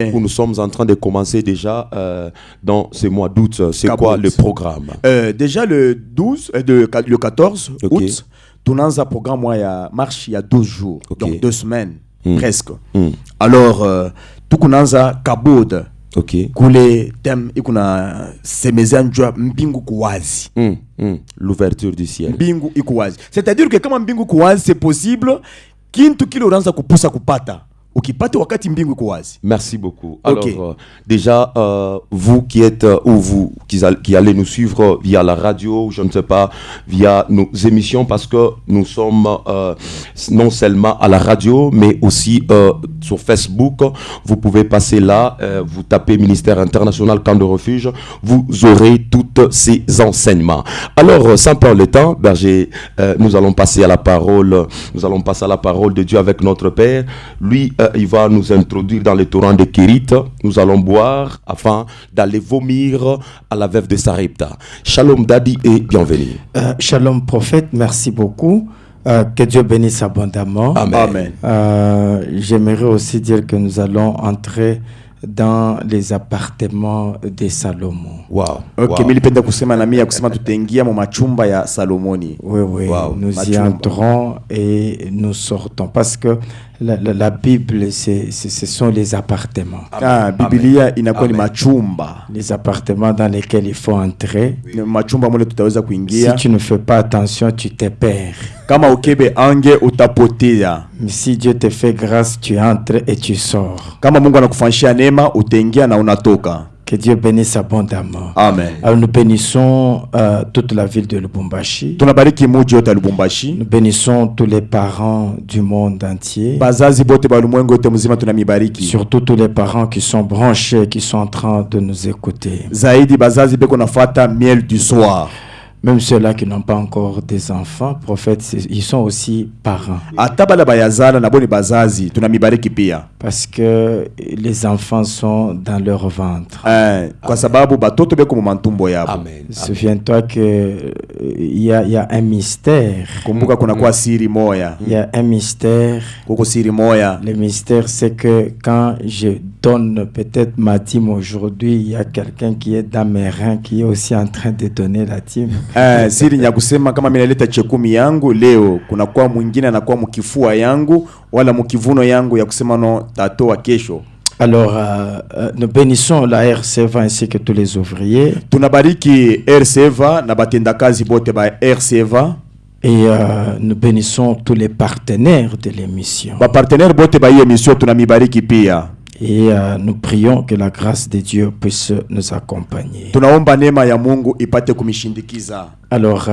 Nous sommes en train de commencer déjà dans ce mois d'août. C'est quoi le programme? Déjà le 14 août, tunanza programme ya marche il y a 12 jours, donc 2 semaines presque. Alors tukunanza kabod. Kule thème ikuna semeza njua mbingu kuwazi. L'ouverture du ciel. Mbingu ikuwazi. C'est-à-dire que kama mbingu kuwazi c'est possible kintu kile unaanza kupusa kupata. Merci beaucoup. Alors, déjà, vous qui êtes ou vous qui allez nous suivre via la radio, je ne sais pas, via nos émissions, parce que nous sommes non seulement à la radio, mais aussi sur Facebook. Vous pouvez passer là, vous tapez Ministère international Camp de refuge, vous aurez toutes ces enseignements. Alors, sans perdre le temps, berger, nous allons passer à la parole de Dieu avec notre Père. Lui, il va nous introduire dans le torrent de Kérit. Nous allons boire afin d'aller vomir à la veuve de Sarepta. Shalom Daddy et bienvenue. Shalom prophète, merci beaucoup. Que Dieu bénisse abondamment. Amen. J'aimerais aussi dire que nous allons entrer dans les appartements de Salomon. Wow. Ok, nilipenda kusema na mimi kusema tutaingia mu machumba ya Salomoni. Oui. Wow. Nous y entrons et nous sortons parce que la Bible ce sont les appartements. Biblia inakuwa ni machumba. Les appartements dans lesquels il faut entrer. Machumba mole tutaweza kuingia. Si tu ne fais pas attention, tu te perds. Kama ukebe ange utapotea. Mais si Dieu te fait grâce, tu entres et tu sors. Kama Mungu anakufanyia neema, utaingia na unatoka. Que Dieu bénisse abondamment. Amen. Alors nous bénissons toute la ville de Lubumbashi. Tunabariki muji yote Lubumbashi. Nous bénissons tous les parents du monde entier. Bazazi bote ba ulimwengu yote mzima tunamibariki. Surtout tous les parents qui sont branchés, qui sont en train de nous écouter. Zaidi bazazi beko nafuata miel du soir. Même ceux-là qui n'ont pas encore des enfants, prophètes, ils sont aussi parents. Parce que les enfants sont dans leur ventre. Amen. Souviens-toi qu'il y a un mystère. Il y a un mystère. Le mystère, c'est que quand je donne peut-être ma dîme aujourd'hui, il y a quelqu'un qui est dans mes reins qui est aussi en train de donner la dîme. Siri ya kusema kama mimi naleta chekumi yangu leo kuna kwa mwingine anakuwa mkifua yangu wala mkivuno yangu ya kusema no tatoa kesho. Alors nous bénissons la RCVA ainsi que tous les ouvriers. Tunabariki RCVA na batendakazi bote ba RCVA. Et nous bénissons tous les partenaires de l'émission. Ba partenaire bote ba émission tunamibariki pia. Et nous prions que la grâce de Dieu puisse nous accompagner. Alors,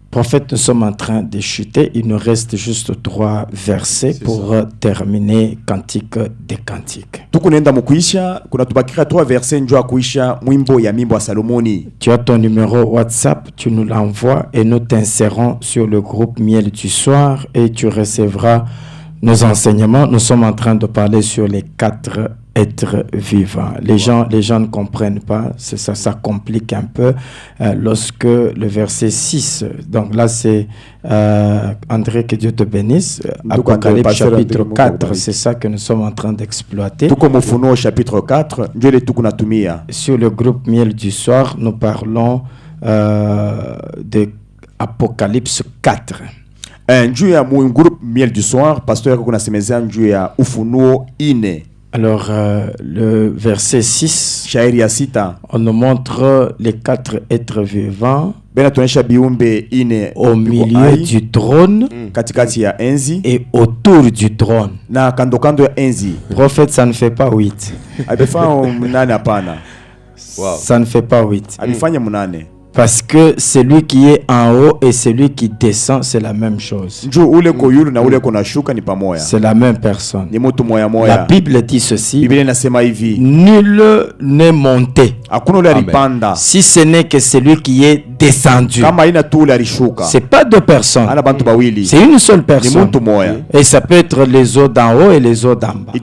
prophète, nous sommes en train de chuter. Il nous reste juste 3 versets pour terminer Cantique des Cantiques. Tu as ton numéro WhatsApp, tu nous l'envoies et nous t'insérons sur le groupe Miel du Soir et tu recevras nos enseignements. Nous sommes en train de parler sur les 4 êtres vivants. Les gens ne comprennent pas, ça complique un peu lorsque le verset 6, donc là c'est André, que Dieu te bénisse, Apocalypse chapitre 4, c'est ça que nous sommes en train d'exploiter. Chapitre 4, sur le groupe Miel du Soir, nous parlons de Apocalypse 4. Njuu ya groupe Miel du Soir, pasteur yako kuna semezea njuu ya Ufunuo 4. Alors le verset 6, shairi ya 6, on nous montre les 4 êtres vivants au milieu du trône, katikati ya enzi, et autour du trône. Na kando kando ya enzi. Prophète, ça ne fait pas 8. Ça ne fait pas 8. Parce que celui qui est en haut et celui qui descend, c'est la même chose. C'est la même personne. La Bible dit ceci: nul n'est monté, si ce n'est que celui qui est descendu. C'est pas 2 personnes, c'est une seule personne. Et ça peut être les eaux d'en haut et les eaux d'en bas.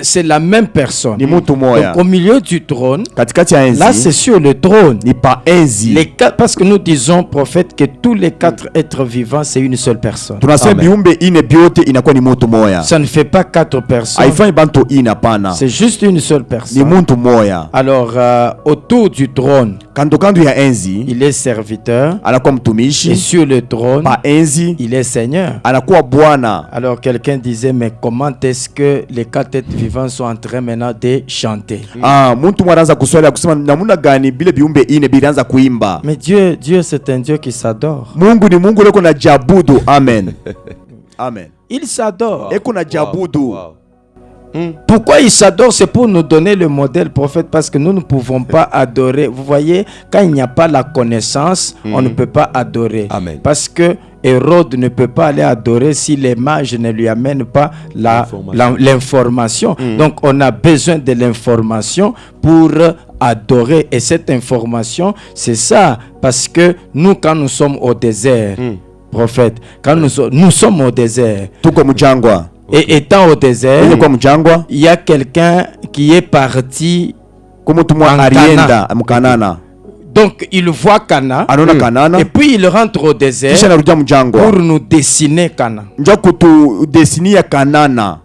C'est la même personne. Donc au milieu du trône, là c'est sûr sur le trône. ni pa enzi. Parce que nous disons, prophète, que tous les 4 êtres vivants, c'est une seule personne. Tunasema biumbe ine biote inakuwa ni mtu moya. Ça ne fait pas 4 personnes. Haifanyi bantu ine hapana. C'est juste une seule Ni personne. mtu moya. Alors, autour du trône, Kando kando ya enzi il est serviteur. anakuwa Et mtumishi. sur le trône, Pa enzi il est Seigneur. anakuwa bwana. Alors, quelqu'un disait, mais comment est-ce que les 4 êtres vivants sont en train maintenant de chanter? Mtu mwanaanza kuswali kusema namuna gani bile biumbe ine bilianza kuimba. Mais Dieu c'est un Dieu qui s'adore. Mungu ni Mungu leko na jabudu. Amen. Amen. Il s'adore. Eko na jabudu. Pourquoi il s'adore? C'est pour nous donner le modèle, prophète, parce que nous ne pouvons pas adorer. Vous voyez, quand il n'y a pas la connaissance, on ne peut pas adorer. Amen. Parce que Hérode ne peut pas aller adorer si les mages ne lui amènent pas l'information. Donc, on a besoin de l'information pour adorer. Et cette information, c'est ça. Parce que nous, quand nous sommes au désert, prophète, quand nous sommes au désert, Tuko mjangwa. et étant au désert, Kwa mjangwa. il y a quelqu'un qui est parti. Kumutumwa En arienda mkanana. Donc, il voit Cana. Anaona Kanana. Et puis, il rentre au désert Kisha narudia mjangwa. pour nous dessiner Cana. Njo kutu desinia Kanana.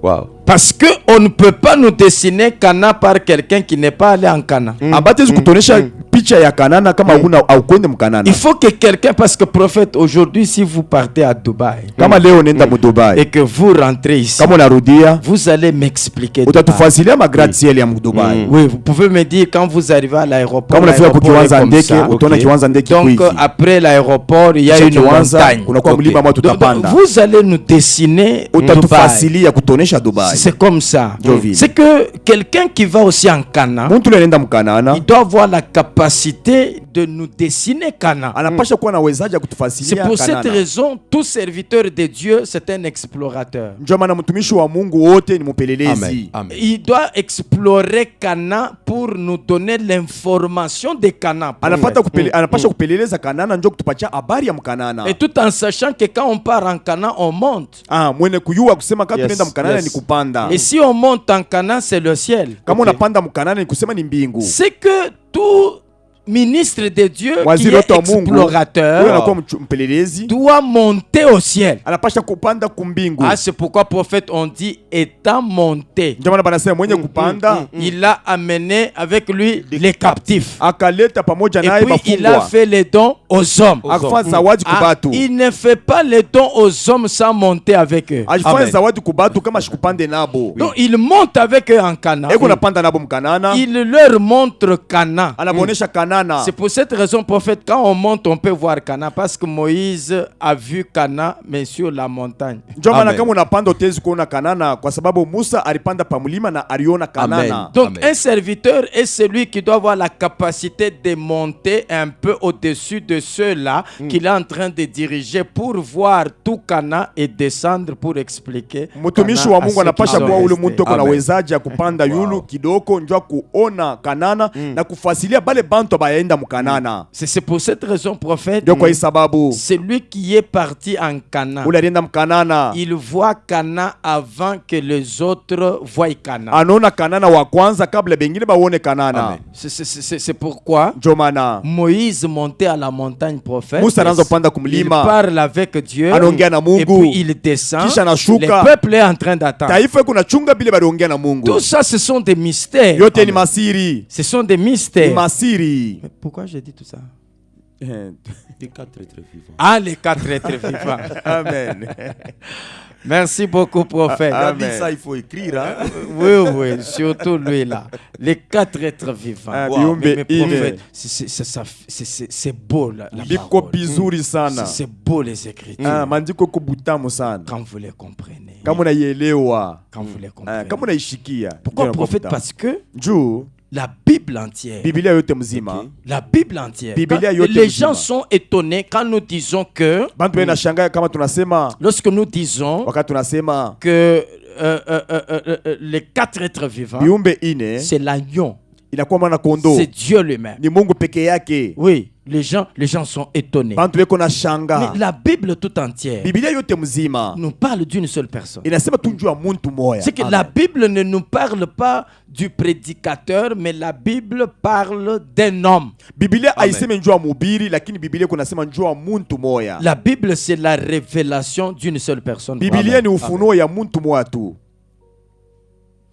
Wow. Parce qu'on ne peut pas nous dessiner Cana par quelqu'un qui n'est pas allé en Cana. Abatezi kutonesha picha ya Kanana kama huna au kwende mkanana. Il faut que quelqu'un, parce que prophète, aujourd'hui, si vous partez à Dubaï Kama leo nenda mu et Dubai. que vous rentrez ici, Kama unarudia vous allez m'expliquer. Dubaï. utatufasilia magratiel ya mu Dubai. Oui, vous pouvez me dire quand vous arrivez à l'aéroport. Kama unafika l'aéroport est kukiwanza comme ndege ça. utaona kiwanza ndege Donc, kuivi. après l'aéroport, il y a Kisha une kiwanza montagne. kuna kwa mlima ambao Donc, tutapanda. vous allez nous dessiner Dubaï. Utatufasilia kutonesha Dubai. C'est comme ça. Jovile. C'est que quelqu'un qui va aussi en Cana, Muntu nenda mkanana il doit avoir la capacité de nous dessiner Cana. anapasha kuwa na wezaji ya C'est kutufasilia pour cette Kanana. raison, tout serviteur de Dieu, c'est un explorateur. Ndio maana mtumishi wa Mungu wote ni mpelelezi. Amen. Amen. Il doit explorer Cana pour nous donner l'information de Cana. Anapasha kupeleleza Kanana ndio kutupatia habari ya mkanana. Et tout en sachant que quand on part en Cana, on monte. Mwene kuyua kusema kama Yes, tunaenda mkanana yes. ni kupanda. Et si on monte en Cana, c'est le ciel. Kama unapanda mkanana ni kusema ni mbingu. C'est que tout ministre de Dieu qui Waziri est wote wa Mungu huyo explorateur anakuwa mpelelezi doit monter au ciel. anapasha kupanda kumbingu. Ah, c'est pourquoi prophète on dit étant monté, Ndio maana banasema mwenye kupanda il a amené avec lui les captifs. akaleta pamoja Et naye puis il a bafungwa. fait les dons aux hommes. Akafanya zawadi Ah, kubatu. il ne fait pas les dons aux hommes sans monter avec eux. Alifanya Amen. zawadi kubatu kama shikupande nabo. Donc il monte avec eux en Cana. Eko napanda nabo mkanana. Il leur montre Cana. Anabonesha Kanana. C'est pour cette raison, prophète, quand on monte, on peut voir Cana. Parce que Moïse a vu Cana, mais sur la montagne. Ndio maana Amen. kama unapanda utezi kuona Kanana kwa sababu Musa alipanda pa mlima na aliona Kanana. Donc Amen. un serviteur est celui qui doit avoir la capacité de monter un peu au-dessus de ceux-là qu'il est en train de diriger pour voir tout Cana et descendre pour expliquer. Mtumishi Cana wa à Mungu ceux anapasha qui kuwa sont ule restés. mtu kuna Amen. wezaji ya kupanda yulu kidogo njua kuona Kanana na kufasilia bale bantu baenda mkanana. C'est pour cette raison, prophète, Ndio kwa hii sababu celui qui est parti en Cana, ule alienda mkanana il voit Cana avant que les autres voient Cana. anaona Kanana wa kwanza kabla bengine baone Kanana. Amen. C'est pourquoi Ndio maana Moïse montait à la montagne, prophète. Musa anaanza kupanda Il kumlima. parle avec Dieu Anaongea na et Mungu. puis il descend. Kisha anashuka. Le peuple est en train d'attendre. Taifa kuna chunga bile baliongea na Mungu. Tout ça, ce sont des mystères. Yote ni masiri. Ce sont des Ni mystères. masiri. Mais pourquoi j'ai dit tout ça? Les 4 êtres vivants. Ah, les 4 êtres vivants. Amen. Merci beaucoup, prophète. Ah, Dit ça, il faut écrire. Hein? Oui, surtout lui là. Les 4 êtres vivants. Ah, Wow. biumbe Mais ine. prophète, c'est beau la Biko parole. bizuri sana. C'est beau les écritures. Maandiko ko butamu sana. Quand vous les comprenez. Kama unaielewa. Quand vous les comprenez. Kama unaishikia. Pourquoi Ndio prophète? inakuwa Parce que juu la Bible entière, Biblia yote mzima. la Bible entière, Biblia quand yote les mzima. gens sont étonnés quand nous disons que, Bantu wena shanga kama tunasema lorsque nous disons wakati tunasema que les 4 êtres vivants, viumbe ine c'est l'agneau, inakuwa mwana kondoo. c'est Dieu lui-même. Ni Mungu peke yake. Oui, Les gens sont étonnés. bantu beko na shanga. Mais la Bible tout entière Biblia yote mzima nous parle d'une seule personne. inasema tu juu ya muntu moya. C'est que la Bible ne nous parle pas du prédicateur, mais la Bible parle d'un homme. Biblia haisemi juu ya mhubiri, lakini Biblia kunasema juu ya muntu moya. La Bible, c'est la révélation d'une seule personne. Biblia ni ufunuo ya muntu moya tu.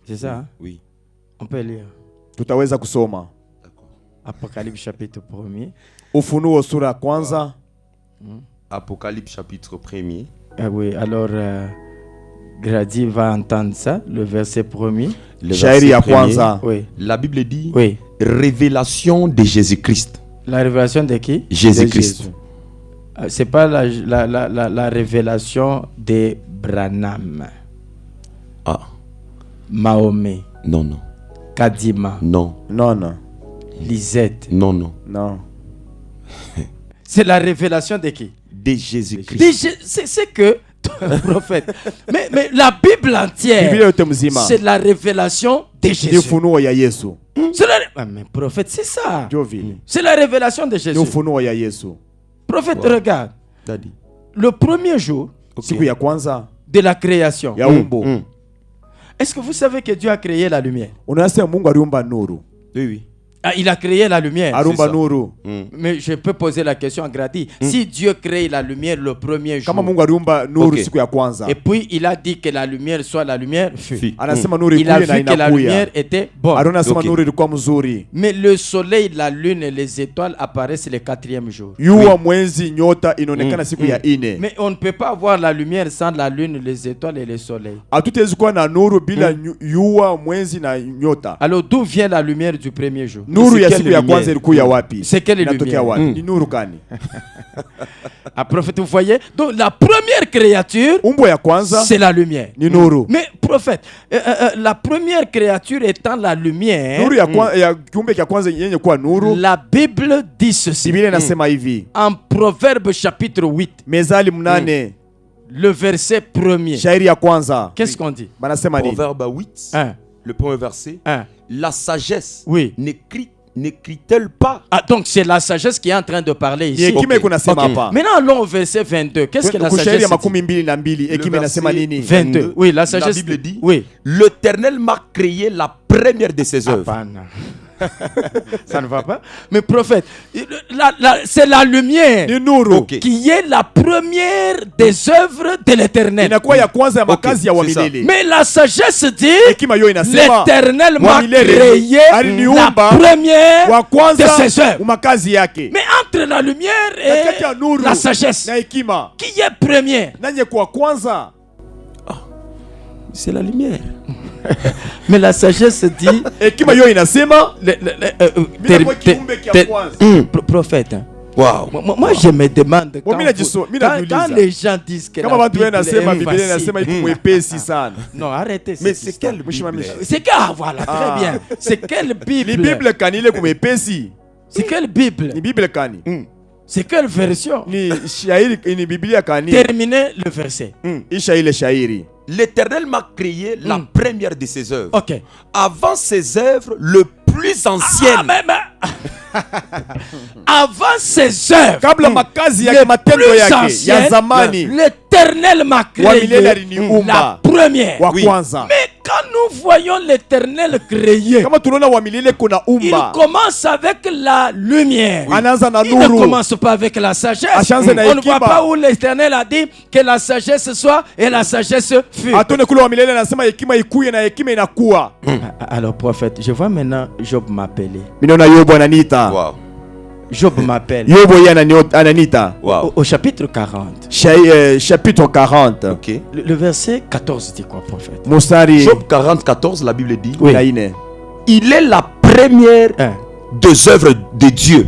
C'est ça, hein? Oui. On peut lire. Tutaweza kusoma Apocalypse chapitre 1er. Ufunuo sura ya kwanza. Apocalypse chapitre 1er. Ah oui, alors Grady va entendre ça, le verset 1er. Le Shairi ya verset 1er. kwanza. Oui. La Bible dit Oui. révélation de Jésus-Christ. La révélation de qui? Jésus-Christ. De Jésus. C'est pas la révélation de Branham, Ah, Mahomet, non, non. Kadima, Non, Non, non. Lisette. non, non. Non. C'est la révélation de qui? De Jésus-Christ. C'est que prophète. Mais la Bible entière, Biblia yote mzima c'est la révélation de ni Jésus. ufunuo ya Yesu. Mais prophète, c'est ça. Ndio vile. C'est la révélation de Ni Jésus. ufunuo ya Yesu. Prophète, regarde. Daddy. Le premier jour Siku ya kwanza de la création. ya umbo. Est-ce que vous savez que Dieu a créé la lumière? Unasema Mungu aliumba nuru. Oui, oui. Ah, il a créé la lumière. Aliumba ça. nuru. Mais je peux poser la question à Grady. Si Dieu crée la lumière le premier jour, Kama Mungu aliumba nuru Okay. siku ya kwanza. et puis il a dit que la lumière soit la lumière, fut. Anasema nuru Il a ikuye na vu que la inakuya. lumière était bonne. Arona anasema Okay. nuru ilikuwa mzuri. Mais le soleil, la lune et les étoiles apparaissent le quatrième jour. Yua mwezi nyota inaonekana siku ya ine. Mais on ne peut pas avoir la lumière sans la lune, les étoiles et le soleil. Hatutawezi kuwa na nuru bila yua mwezi na nyota. Alors d'où vient la lumière du premier jour? Nuru C'est ya quelle siku ya lumière? kwanza ilikuya wapi? C'est quelle Inatokea lumière? wapi? Ni nuru gani? À prophète, vous voyez? Donc la première créature, Umbo ya kwanza c'est la lumière. ni nuru. Mais prophète, la première créature étant la lumière, Nuru ya kiumbe cha kwanza yenye kuwa nuru. la Bible dit ceci. Biblia inasema hivi. En Proverbe chapitre 8, Mezali mnane le verset 1er. shairi ya kwanza. Qu'est-ce qu'on dit? Banasema nini? Proverbe 8, Un. le premier verset. Un. La sagesse Oui. n'écrit-elle pas? Ah, donc c'est la sagesse qui est en train de parler Ni ici. hekima iko nasema Ok. hapa. Maintenant allons au verset 22. Qu'est-ce que la Kushairi sagesse ya dit? makumi mbili na mbili hekima inasema verset nini? 22. Oui, la sagesse. La Bible dit Oui. l'Éternel m'a créé la première de ses œuvres. Hapana. Ça ne va pas. Mais prophète, c'est la lumière Ni nuru. Ok. qui est la première des œuvres de l'éternel. Inakuwa ya kwanza ya makazi ya c'est ça. wamilele. Mais la sagesse dit Hekima yo inasema l'éternel m'a wamilele créé la aliniumba première wa de kwanza ses œuvres. makazi yake. Mais entre la lumière Katikati ya et nuru la sagesse, na hekima qui est première? nanye kwa kwanza. C'est la lumière. Mais la sagesse dit Hekima yo inasema bila kwa kiumbe kia kwanza. prophète. Hein. Wow. Moi, je me demande Bon, quand les gens disent que Kama la watu Bible wanasema est Biblia inasema iko facile. mwepesi sana. Non, arrêtez. Mais cette c'est histoire. quelle Bible? C'est que, ah, voilà, très Ah. bien. C'est quelle Bible? Ni Biblia kanile kumepesi. C'est quelle Bible? Ni Biblia kani. C'est quelle version? Ni shairi ni Biblia kani. Terminez le verset. Isha ile shairi. L'Éternel m'a créé la première de ses œuvres. Ok. Avant ses œuvres, le plus Ah, ancienne. avant ses œuvres, Kabla makazi les yake matendo plus yake anciennes, ya zamani l'éternel m'a wa créé milele aliniumba. la première. Wa Oui. kwanza. Mais quand nous voyons l'éternel créé, Kama tunaona wa milele kuna il umba. commence avec la lumière. Anaanza na Il ne nuru. commence pas avec la sagesse. Ashaanze na On ne voit hekima. pas où l'éternel a dit que la sagesse soit et la sagesse fut. Atone kule wa milele anasema hekima ikuye na hekima inakuwa. Alors prophète, je vois maintenant Job m'appeler. Minaona Yobu ananiita. Wow. Job m'appelle. Yobu yeye ananiita. Wow. Au chapitre 40. Chapitre 40. Ok. Le verset 14 dit quoi prophète? Mustari Job 40, 14, la Bible dit Oui. na ine. il est la première Hein. des œuvres de Dieu.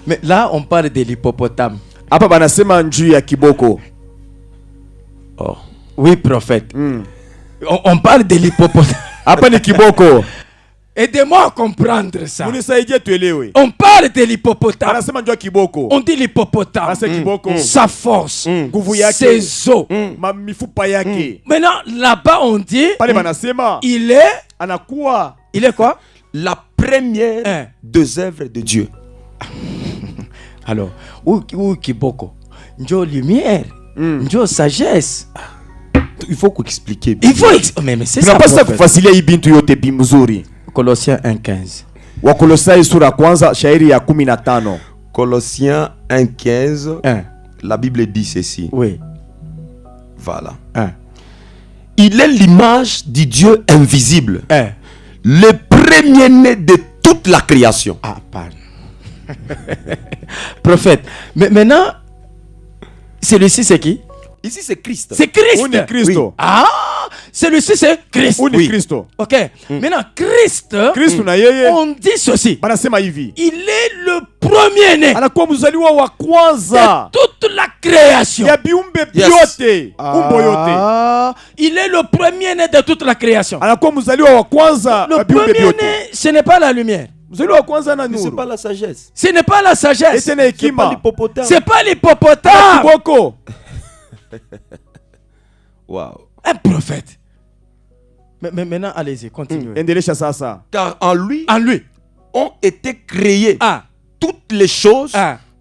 Mais là, on parle de l'hippopotame. Hapa banasema njuu ya kiboko. Oh. Oui, prophète. On parle de l'hippopotame. Hapa ni kiboko. Aidez-moi à comprendre ça. Munisaidie tuelewe. On parle de l'hippopotame. Anasema njuu ya kiboko. On dit l'hippopotame. Anasema kiboko. Sa force, Nguvu yake. ses os. Mifupa yake. Maintenant, là-bas, on dit Pale banasema il est anakuwa quoi? la première des œuvres de Dieu. Alors, où Kiboko? Njo lumière, njo sagesse. Il faut expliquer. Il faut mais c'est ça. Tunapasa kufuatilia hii bintu yote mzuri. Colossiens 1:15. Wakolosai sura kwanza shairi ya 15. Colossiens 1:15. La Bible dit ceci. Oui. Voilà. Il est l'image du Dieu invisible. Le premier-né de toute la création. Ah, pardon. Prophète. Mais maintenant, celui-ci c'est qui? Ici c'est Christ. C'est Christ. Uni Kristo. Oui. Ah, celui-ci c'est Christ. Uni Kristo. Ok. Maintenant, Christ, na yeye. on dit ceci. Banasema hivi. Il est le premier-né. Anakuwa mzaliwa wa kwanza. De toute la création. Ya biumbe byote. Umbo yote. Il est le premier-né de toute la création. Anakuwa mzaliwa wa kwanza Le wa biumbe byote. premier-né, ce n'est pas la lumière. Mzaliwa wa kwanza na nuru. C'est pas la sagesse. Ce n'est pas la sagesse. C'est pas l'hippopotame. C'est pas l'hippopotame. Kiboko. Wow. Un prophète. Mais maintenant, allez-y, continuez. Endelesha sasa. Car en lui ont été créées toutes les choses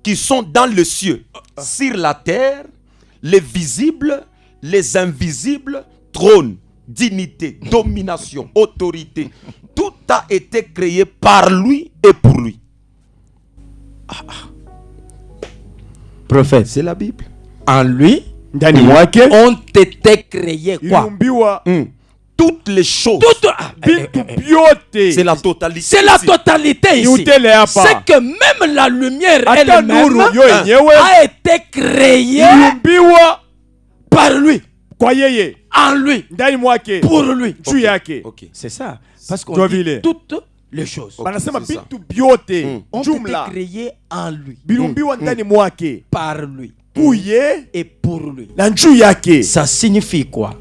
qui sont dans le ciel, sur la terre, les visibles, les invisibles, trône, dignité, domination, autorité. Tout a été créé par lui et pour lui. Prophète, c'est la Bible. En lui, ont été créés quoi? Toutes les choses. C'est la totalité. C'est la totalité ici. C'est que même la lumière elle-même a été créée par lui. En lui. Pour lui. Okay. C'est ça. Parce qu'on dit toutes les choses ont été créées en lui. Par lui. Et pour lui. Ça signifie quoi?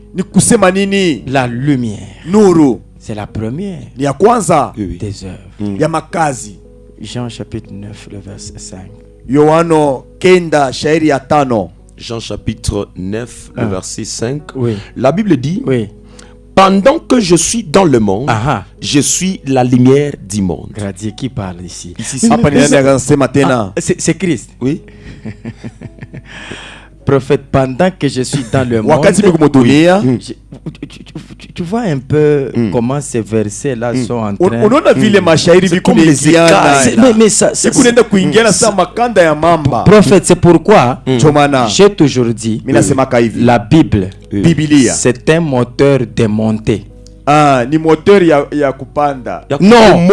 La lumière. C'est la première des œuvres. Jean chapitre 9, le verset 5. Jean chapitre 9, le verset 5. Oui. La Bible dit, Pendant que je suis dans le monde, je suis la lumière du monde. Gradier qui parle ici. C'est Christ. Oui. Prophète, pendant que je suis dans le monde, tu vois un peu comment ces versets-là sont en train comme les écarts. Mais ça, prophète, c'est pourquoi j'ai toujours dit la Bible, c'est un moteur démonté. Non,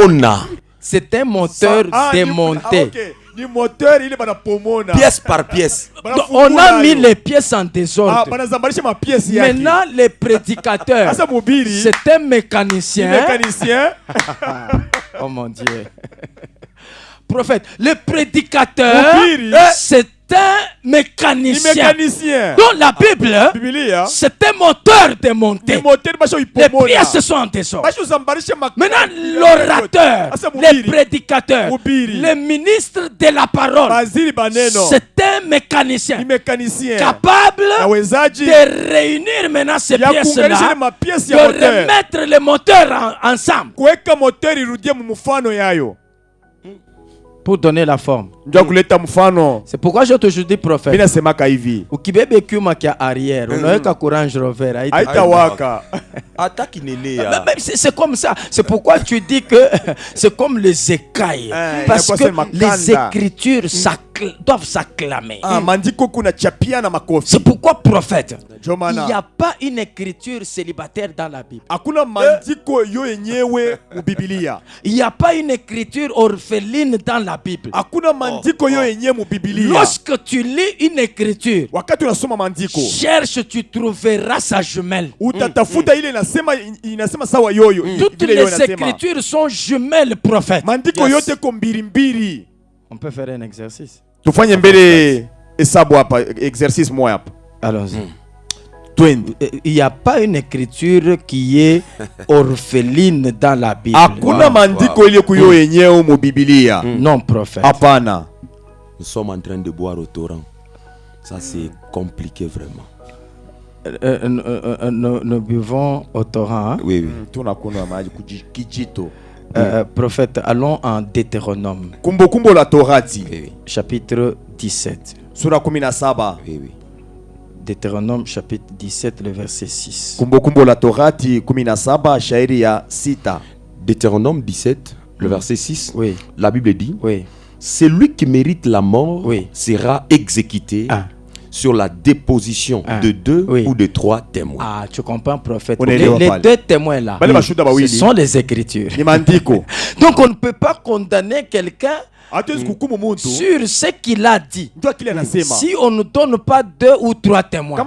c'est un moteur démonté. Pièce par pièce. On a mis les pièces en désordre. Maintenant, les prédicateurs, c'est un mécanicien. Oh mon Dieu. Prophète, le prédicateur, c'est un mécanicien. Donc la Bible, c'est un moteur démonté. Les pièces sont en désordre. Maintenant, l'orateur, les prédicateurs, le ministre de la parole, c'est un mécanicien capable de réunir maintenant ces pièces-là, de remettre les moteurs ensemble pour donner la forme. C'est pourquoi je te dis prophète. Ukibebe kyuma kia arrière, unaweka courage rover. C'est comme ça. C'est pourquoi tu dis que c'est comme les écailles. Parce que les écritures doivent s'acclamer. C'est pourquoi prophète, il n'y a pas une écriture célibataire dans la Bible. Il n'y a pas une écriture orpheline dans la Bible. Lorsque tu lis une écriture, cherche, tu trouveras sa jumelle. Toutes les écritures sont jumelles, prophète. On peut faire un exercice. Allons-y. Il n'y a pas une écriture qui est orpheline dans la Bible. Non, prophète. Nous sommes en train de boire au torrent. Ça, c'est compliqué vraiment. Nous buvons au torrent. Oui. Prophète, allons en Deutéronome. Kumbukumbu la Torati. Chapitre 17. Sura 17. Oui, oui. Deutéronome chapitre 17, le verset 6. Kumbukumbu la Torati 17 shairi ya 6. Deutéronome 17, le verset 6. Oui. La Bible dit, Oui. celui qui mérite la mort Oui. sera exécuté sur la déposition de 2 ou de 3 témoins. Ah, tu comprends, prophète. On Les 2 témoins là, ce sont les Écritures. Donc on ne peut pas condamner quelqu'un sur ce qu'il a dit. Si on ne donne pas 2 ou 3 témoins. 2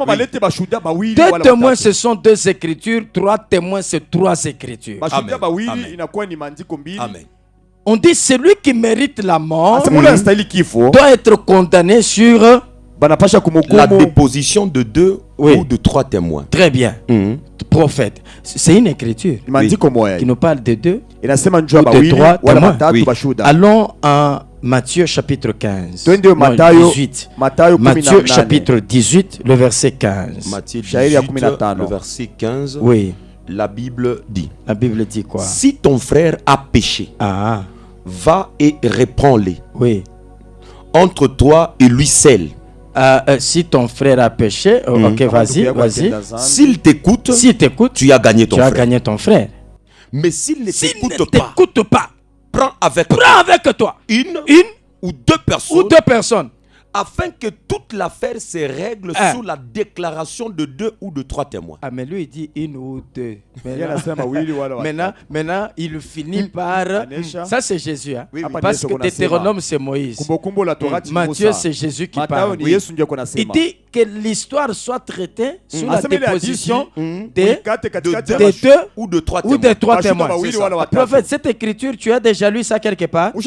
témoins, ce sont 2 Écritures. 3 témoins, c'est 3 Écritures. Amen. Amen. On dit celui qui mérite la mort doit être condamné sur la déposition de 2 ou de 3 témoins. Très bien. Prophète. C'est une écriture qui nous parle de 2 ou de 3 témoins. Allons en Matthieu chapitre 15. Non, 18. Matthieu chapitre 18, le verset 15. Matthieu 18, le verset 15. Oui. La Bible dit. La Bible dit quoi? Si ton frère a péché, va et reprends-les. Oui. Entre toi et lui seul. Si ton frère a péché, ok, vas-y. S'il t'écoute, tu as gagné ton frère. Mais s'il ne t'écoute pas, prends avec toi une ou 2 personnes. Afin que toute l'affaire se règle sous la déclaration de 2 ou de 3 témoins. Ah, mais lui, il dit 1 ou 2. Maintenant, il finit par... Ça, c'est Jésus. Hein? Parce que Deutéronome, c'est Moïse. Matthieu, c'est Jésus qui parle. Il dit que l'histoire soit traitée sous la déposition de 2 ou de 3 témoins. Prophète, cette écriture, tu as déjà lu ça quelque part? Oui.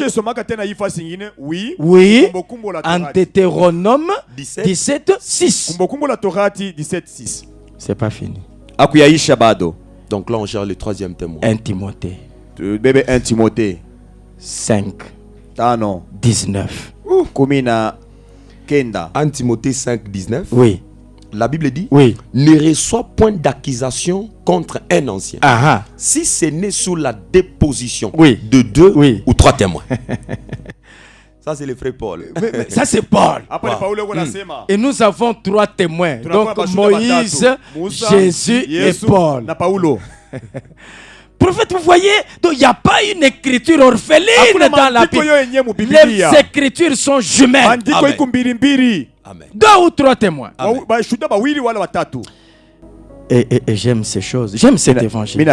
En Deutéronome 17, 6. C'est pas fini. Donc là, on cherche le 3e témoin. 1 Timothée 5, 19. 1 Timothée 5, 19. Oui. La Bible dit, ne reçois point d'accusation contre un ancien. Si ce n'est sous la déposition de 2 ou 3 témoins. Ça, c'est le frère Paul. Mais ça, c'est Paul. Et nous avons 3 témoins. Donc, Moïse, Jésus et Paul. Prophète, vous voyez, il n'y a pas une écriture orpheline dans la Bible. Les écritures sont jumelles. Amen. 2 ou 3 témoins. Et j'aime ces choses. J'aime cet évangile.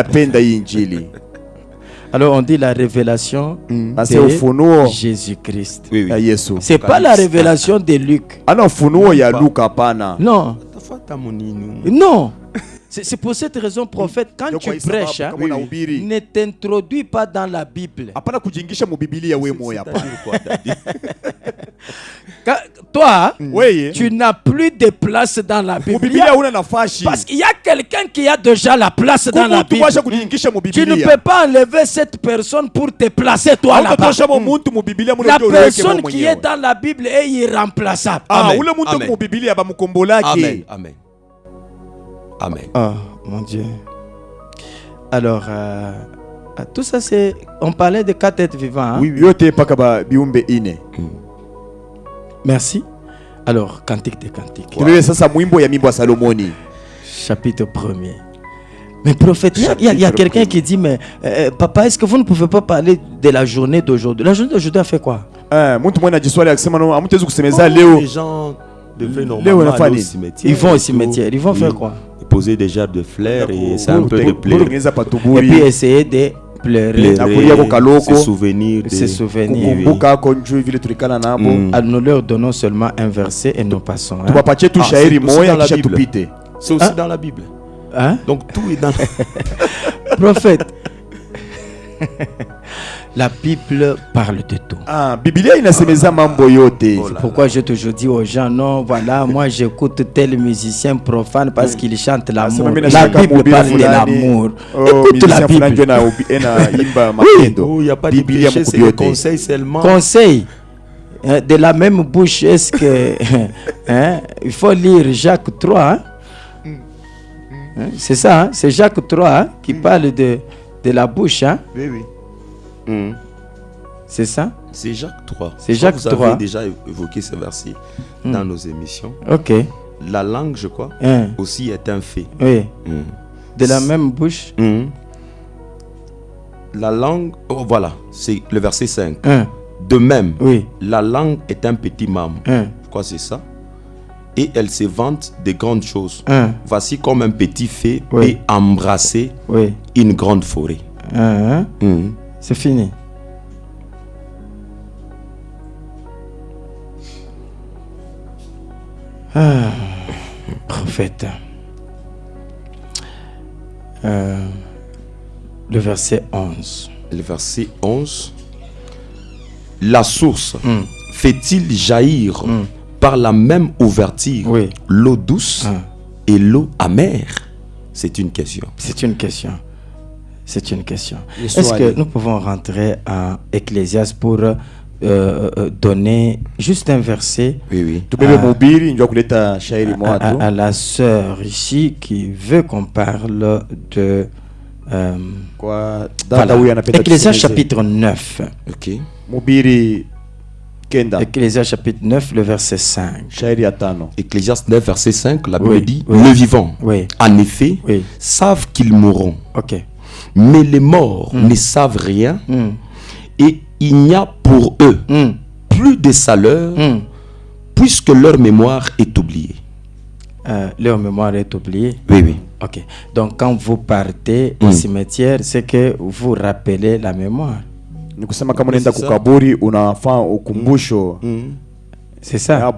Alors on dit la révélation de Jésus-Christ. C'est pas la révélation de Luc. Non. Non. C'est pour cette raison, prophète, quand tu prêches, ne t'introduis pas dans la Bible. Toi, tu n'as plus de place dans la Bible. Parce qu'il y a quelqu'un qui a déjà la place dans la Bible. Tu ne peux pas enlever cette personne pour te placer toi là-bas. La personne qui est dans la Bible est irremplaçable. Amen. Amen. Amen. Amen. Oh mon Dieu. Alors, tout ça c'est... On parlait de 4 êtres vivants. Hein? Merci. Alors, Cantique des Cantiques. Chapitre 1er. Mais prophète, il y a quelqu'un qui dit, mais papa, est-ce que vous ne pouvez pas parler de la journée d'aujourd'hui? La journée d'aujourd'hui a fait quoi? Les gens devaient normalement aller au cimetière. Ils vont au cimetière. Ils vont faire quoi? Poser des jarres de fleurs et c'est un peu de pleurer. Et puis essayer de pleurer, se souvenir. Nous leur donnons seulement un verset et nous passons. C'est aussi dans la Bible. Hein? Donc tout est dans la Prophète. La Bible parle de tout. C'est pourquoi je toujours dis aux gens, non, voilà, moi j'écoute tel musicien profane parce qu'il chante l'amour. La Bible parle de l'amour. Écoute la Bible. Il n'y a pas de péché, c'est le conseil seulement. Conseil. De la même bouche, est-ce que... il faut lire Jacques 3. C'est ça, c'est Jacques 3 qui parle de la bouche. Oui. C'est ça? C'est Jacques 3. C'est Jacques 3. Vous avez déjà évoqué ce verset dans nos émissions. Ok. La langue, je crois, aussi est un fait. Oui. De la même bouche. La langue, voilà, c'est le verset 5. De même, la langue est un petit membre. Je crois que c'est ça. Et elle se vante de grandes choses. Voici comme un petit fait peut embrasser une grande forêt. C'est fini. Prophète. Le verset 11. Le verset 11. La source fait-il jaillir par la même ouverture l'eau douce et l'eau amère? C'est une question. C'est une question. C'est une question. Est-ce que nous pouvons rentrer à Ecclésiaste pour donner juste un verset à la sœur ici qui veut qu'on parle de Ecclésiaste chapitre 9. Ok. Ecclésiaste chapitre 9, le verset 5. Ecclésiaste 9, verset 5, la Bible dit le vivant, en effet, savent qu'ils mourront. Mais les morts ne savent rien et il n'y a pour eux plus de salaire puisque leur mémoire est oubliée. Leur mémoire est oubliée? Oui. Ok. Donc quand vous partez au cimetière, c'est que vous rappelez la mémoire. C'est ça.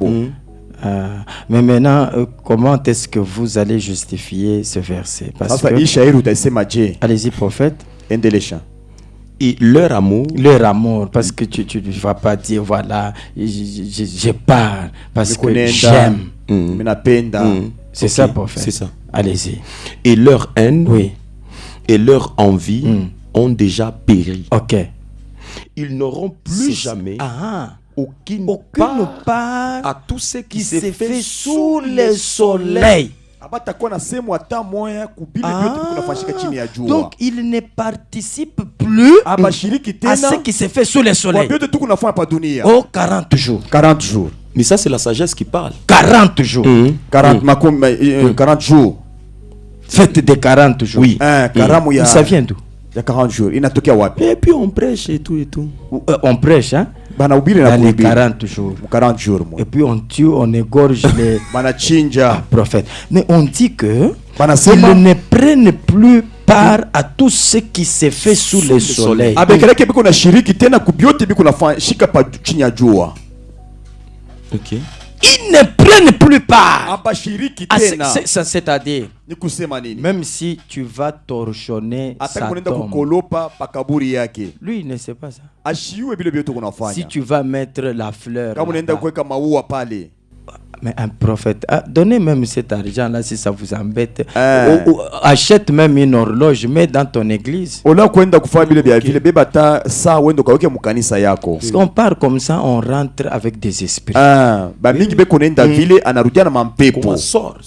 Mais maintenant, comment est-ce que vous allez justifier ce verset? Parce que... Allez-y, prophète. Et leur amour, parce que tu ne vas pas dire, voilà, je pars parce que j'aime. C'est ça, prophète. C'est ça. Allez-y. Et leur haine et leur envie ont déjà péri. Ok. Ils n'auront plus jamais aucune part à tout ce qui s'est fait sous le soleil. Donc il ne participe plus à ce qui s'est fait sous le soleil. Oh, 40 jours. 40 jours. Mais ça, c'est la sagesse qui parle. 40 jours. 40 jours. Faites des 40 jours. Oui. Ça vient d'où? Il y a 40 jours. Et puis on prêche et tout et tout. On prêche, hein? Dans les 40 jours. 40 jours. Et puis on tue, on égorge les prophètes. Mais on dit que ils ne prennent plus part à tout ce qui s'est fait sous le soleil. Ok. Ils ne prennent plus part. C'est-à-dire, même si tu vas torchonner sa tombe, lui il ne sait pas ça. Si tu vas mettre la fleur mais un prophète, donnez même cet argent là si ça vous embête, ou achète même une horloge, mets dans ton église. Parce qu'on part comme ça, on rentre avec des esprits. Sors.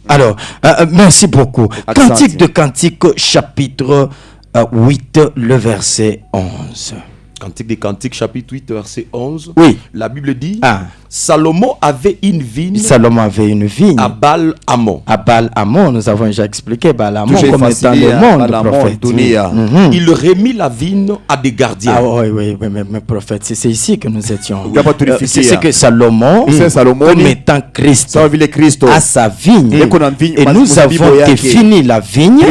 Alors, merci beaucoup. Cantique de Cantique, chapitre 8, le verset 11. Cantique des Cantiques, chapitre 8, verset 11. Oui. La Bible dit Salomon avait une vigne. À Baal-Hamon. À Baal-Hamon, nous avons déjà expliqué Baal-Hamon comme étant le monde prophétique. Il remit la vigne à des gardiens. Oui, mais prophète, c'est ici que nous étions. C'est que Salomon, comme étant Christ, a sa vigne. Et nous avons défini la vigne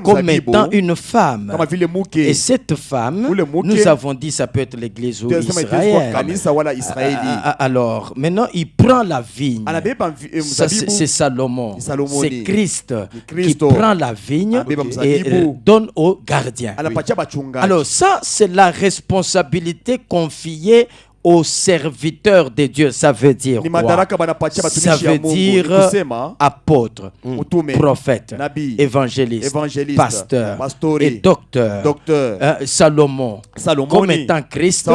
comme étant une femme. Et cette femme, nous avons dit ça peut être l'église ou Israël. Alors, maintenant, il prend la vigne. Ça, c'est Salomon. C'est Christ qui prend la vigne et donne aux gardiens. Alors, ça, c'est la responsabilité confiée aux serviteurs de Dieu, ça veut dire quoi? Ça veut dire apôtre, prophète, évangéliste, pasteur et docteur. Salomon, comme étant Christ,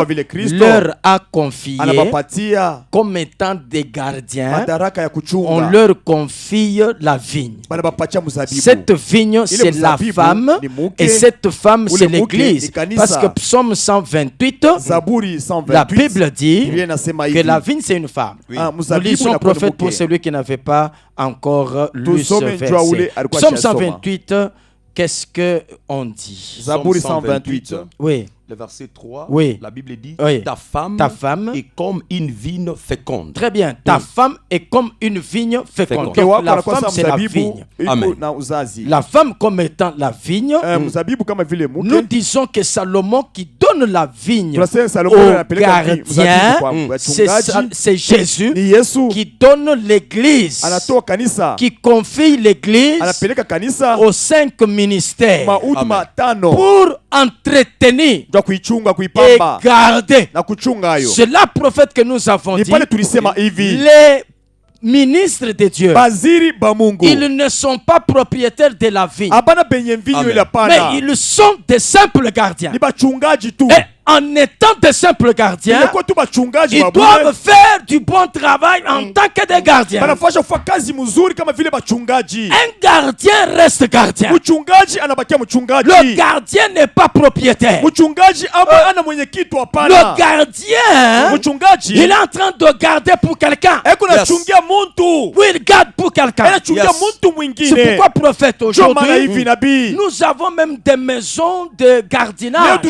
leur a confié comme étant des gardiens, on leur confie la vigne. Cette vigne, c'est la femme, et cette femme, c'est l'église. Parce que Psaume 128, la Bible dit que la vigne, c'est une femme. Nous lisons prophète pour celui qui n'avait pas encore lu ce verset. Psaume 128, qu'est-ce qu'on dit? Zabouri 128. Oui. Le verset 3, oui. La Bible dit, oui. ta femme est comme une vigne féconde. Très bien, ta femme est comme une vigne féconde. Donc, la femme, c'est la vigne. Amen. La femme comme étant la vigne, nous disons que Salomon qui donne la vigne au gardien, c'est Jésus qui donne l'église, qui confie l'église aux 5 ministères pour entretenir et garder. C'est la prophète que nous avons dit. Les ministres de Dieu, ils ne sont pas propriétaires de la vigne, mais ils sont des simples gardiens. Et en étant des simples gardiens, ils doivent faire du bon travail en tant que des gardiens. Un gardien reste gardien. Le gardien n'est pas propriétaire. Le gardien, il est en train de garder pour quelqu'un. Oui, il garde pour quelqu'un. C'est pourquoi, prophète, aujourd'hui, nous avons même des maisons de gardiennage.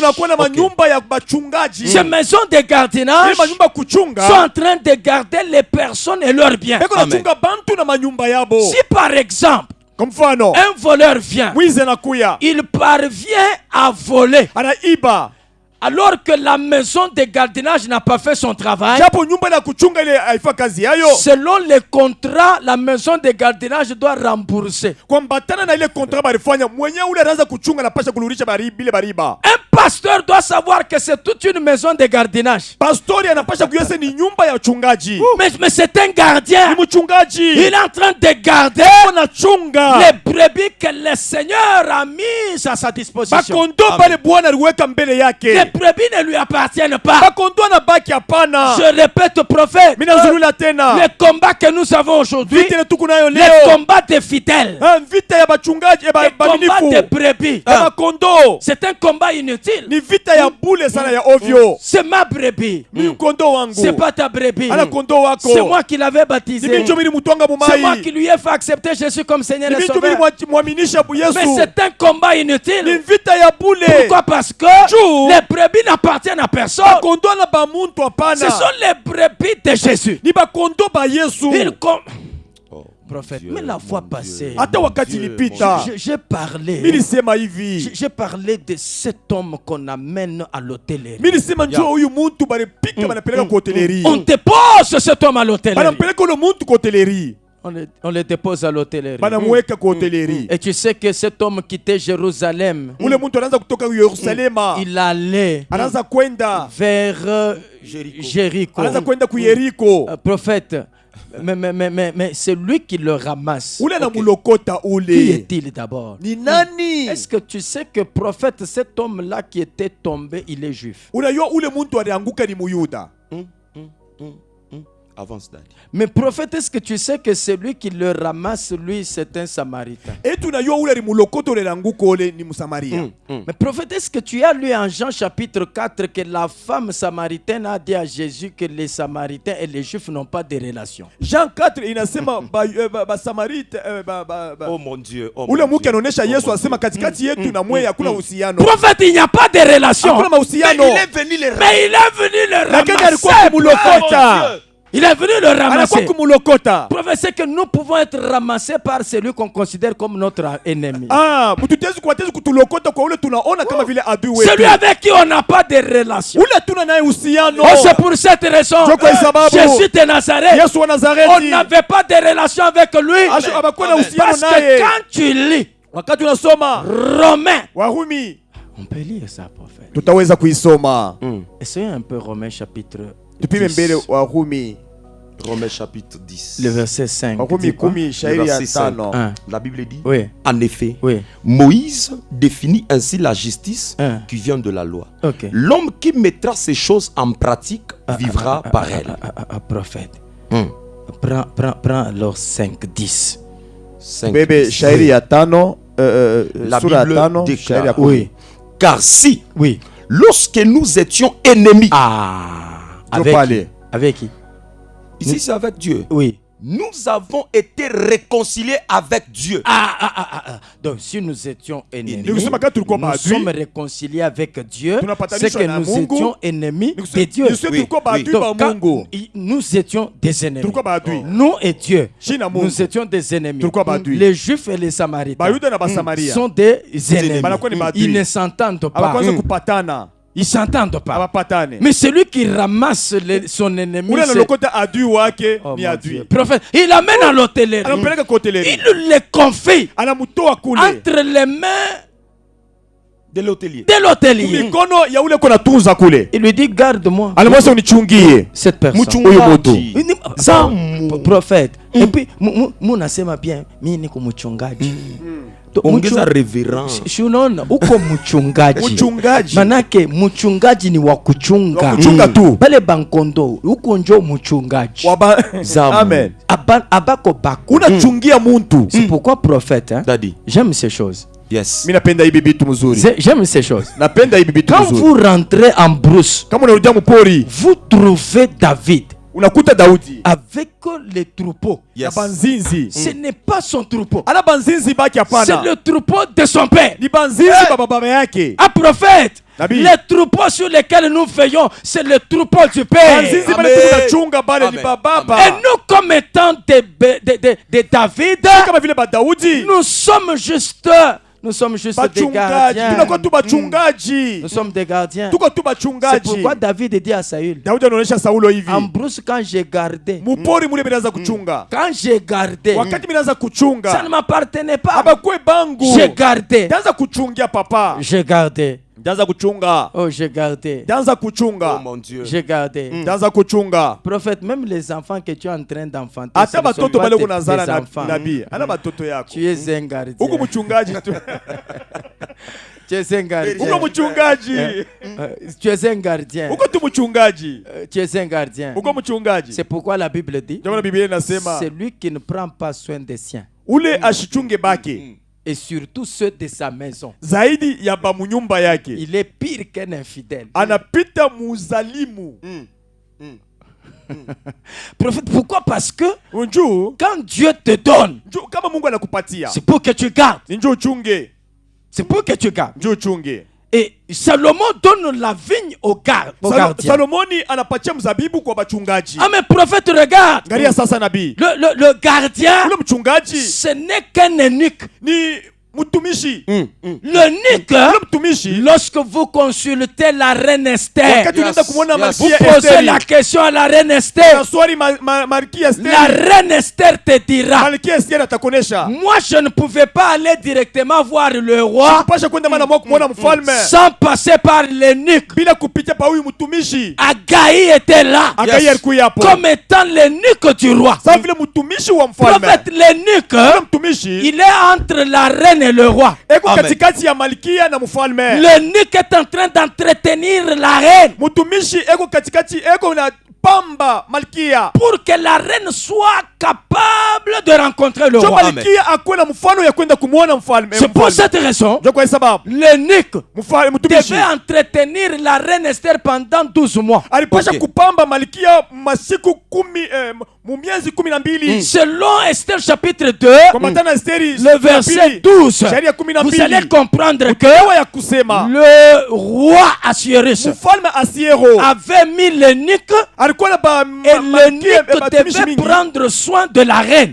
Ces maisons de gardiennage sont en train de garder les personnes et leurs biens. Si par exemple, un voleur vient, il parvient à voler, alors que la maison de gardiennage n'a pas fait son travail, selon les contrats, la maison de gardiennage doit rembourser. Un pasteur doit savoir que c'est toute une maison de gardiennage. Mais c'est un gardien. Il est en train de garder les brebis que le Seigneur a mises à sa disposition. Les brebis ne lui appartiennent pas. Je répète, prophète, les combats que nous avons aujourd'hui, les combats des fidèles, les combats des brebis, c'est un combat inutile. C'est ma brebis, c'est pas ta brebis. C'est moi qui l'avais baptisé, c'est moi qui lui ai fait accepter Jésus comme Seigneur et Sauveur. Mais c'est un combat inutile. Pourquoi? Parce que les brebis n'appartiennent à personne. Ce sont les brebis de Jésus. Prophète, mais la fois passée, j'ai parlé de cet homme qu'on amène à l'hôtellerie. On dépose cet homme à l'hôtellerie. On le dépose à l'hôtellerie. Et tu sais que cet homme quittait Jérusalem. Il allait vers Jéricho. Prophète, mais c'est lui qui le ramasse. Qui est-il d'abord? Est-ce que tu sais que prophète, cet homme-là qui était tombé, il est juif? Avance, Daddy. Mais prophète, est-ce que tu sais que celui qui le ramasse, lui, c'est un Samaritain? Mais prophète, est-ce que tu as lu en Jean chapitre 4 que la femme samaritaine a dit à Jésus que les Samaritains et les Juifs n'ont pas de relation? Jean 4 inasema oh mon Dieu. Prophète, il n'y a pas de relation. Mais il est venu le ramasser. Il est venu le ramasser. Prophète, c'est que nous pouvons être ramassés par celui qu'on considère comme notre ennemi. Celui avec qui on n'a pas de relation. Oh, c'est pour cette raison, Jésus de Nazareth, on n'avait pas de relation avec lui. Parce que quand tu lis Romains, on peut lire ça, prophète. Tutaweza kuisoma. Essayons un peu Romains chapitre Romains chapitre 10. Le verset 5. Le verset 5. La Bible dit, oui. En effet, oui. Moïse définit ainsi la justice qui vient de la loi. Okay. L'homme qui mettra ces choses en pratique vivra par elle. Prophète. Prends alors 5, 10. 5, Bébé, shairi ya tano, la Bible déclare, oui. Car si, oui. lorsque nous étions ennemis, avec qui? Ici, c'est avec Dieu. Oui. Nous avons été réconciliés avec Dieu. Donc, si nous étions ennemis, nous sommes réconciliés avec Dieu. C'est que nous étions ennemis de Dieu. Donc, quand nous étions des ennemis. Nous et Dieu, nous étions des ennemis. Les Juifs et les Samaritains sont des ennemis. Ils ne s'entendent pas. Ils s'entendent pas. Mais celui qui ramasse son ennemi, prophète, il l'amène à l'hôtellerie. Il le confie entre les mains de l'hôtelier. Il lui dit, garde-moi cette personne. Prophète. Et puis, munasema bien, mimi niko mchungaji. Ongeza reverend. Unaona uko mchungaji. Manake mchungaji ni wa kuchunga. Tu. Bale bankondo uko njo mchungaji. Amen. Abako baku. Unachungia muntu. C'est pourquoi prophète, hein? Daddy. J'aime ces choses. Yes. J'aime ces choses. Quand vous rentrez en brousse, vous trouvez David. Avec les troupeaux. Yes. Ce n'est pas son troupeau. C'est le troupeau de son père. Un prophète. Les troupeaux sur lesquels nous veillons, c'est le troupeau du Père. Amen. Et nous, comme étant de David, nous sommes juste des gardiens. Nous sommes des gardiens. C'est pourquoi David dit à Saül, en brousse, quand j'ai gardé, ça ne m'appartenait pas. J'ai gardé. Oh, j'ai gardé. Oh mon Dieu. J'ai gardé. Prophète, même les enfants que tu es en train d'enfanter, ce ne sont pas tes enfants. Tu es un gardien. Tu es un gardien. Tu es un gardien. Tu es un gardien. C'est pourquoi la Bible dit, c'est lui qui ne prend pas soin des siens. Et surtout ceux de sa maison. Il est pire qu'un infidèle. Prophète, pourquoi? Parce que quand Dieu te donne, c'est pour que tu gardes. C'est pour que tu gardes. Et Salomon donne la vigne au gardien. Ah mais prophète, regarde. Le gardien, ce n'est qu'un eunuque. Le lorsque vous consultez la reine Esther, vous posez la question à la reine Esther. La reine Esther te dira, moi je ne pouvais pas aller directement voir le roi sans passer par l'eunuque. Agaï était là comme étant l'eunuque du roi. Prophète, l'eunuque, il est entre la reine et le roi. L'eunuque est en train d'entretenir la reine pour que la reine soit capable de rencontrer le roi. C'est pour cette raison l'eunuque devait entretenir la reine Esther pendant 12 mois. Selon Esther chapitre 2, le verset 12, vous allez comprendre que le roi Assuérus avait mis l'eunuque et l'eunuque devait prendre soin de la reine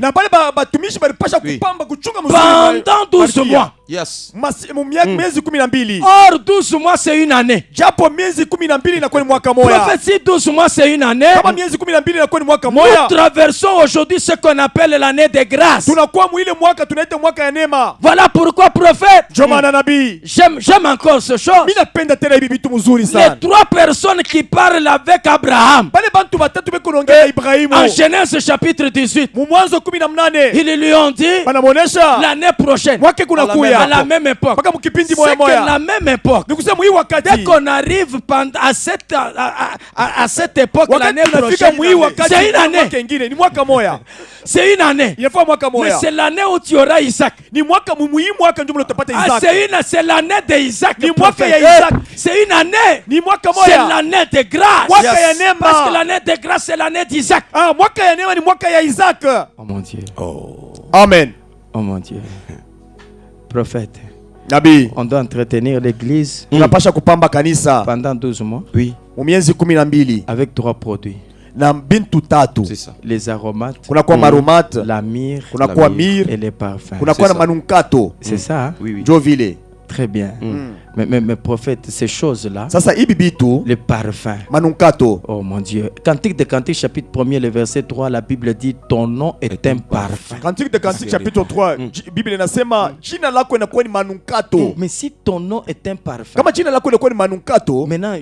pendant 12 mois. Yes. Miezi 12. Or 12 mois c'est une année. Japo miezi 12 inakuwa ni mwaka moja. Prophétie 12 mois c'est une année. Kama miezi 12 inakuwa ni mwaka moja. Nous traversons aujourd'hui ce qu'on appelle l'année de grâce. Tunakuwa mwile mwaka tunaita mwaka ya neema. Voilà pourquoi prophète. Jomana nabii. J'aime encore ce chose. Mimi napenda tena hivi vitu mzuri sana. Les trois personnes qui parlent avec Abraham. Bale bantu batatu beko naongea Ibrahimu. En Genèse chapitre 18. Mu Mwanzo 18. Ils lui ont dit banamuonesha l'année prochaine. Mwaka kunakuya. À la même époque. Mpaka mkipindi C'est moya moya. que la même époque. Nikusema mwi wakati. Dès qu'on arrive à cette époque l'année prochaine. C'est une année. Ni mwaka moya. C'est une année. Il faut mwaka moya. Mais c'est l'année où tu auras Isaac. Ni mwaka mwaka ndio utapata Isaac. C'est l'année d'Isaac. Ni mwaka ya Isaac. C'est une année. Ni mwaka moya. C'est l'année de grâce. Mwaka ya neema. Parce que l'année de grâce c'est l'année d'Isaac. Ah, mwaka ya neema ni mwaka ya Isaac. Oh mon Dieu. Oh. Amen. Oh mon Dieu. Prophète. Nabii. On doit entretenir l'église. Tunapasha kupamba kanisa pendant 12 mois. Oui. Miezi 12. Avec 3 produits. Na bintu tatu. C'est ça. Les aromates. Kuna kwa maromate. La myrrhe. Kuna kwa myrrhe. Et les parfums. Kuna kwa manunkato. C'est ça. Hein? Oui, oui. Jo vile. Très bien. Mais prophète, ces choses-là, sasa hibi bitu, les parfums, manunkato. Oh mon Dieu. Cantique de Cantique chapitre 1er, le verset 3, la Bible dit ton nom est un parfum. Cantique de Cantique chapitre 3, Bible inasema jina lako inakuwa ni manunkato. Mais si ton nom est un parfum, kama jina lako inakuwa ni manunkato, maintenant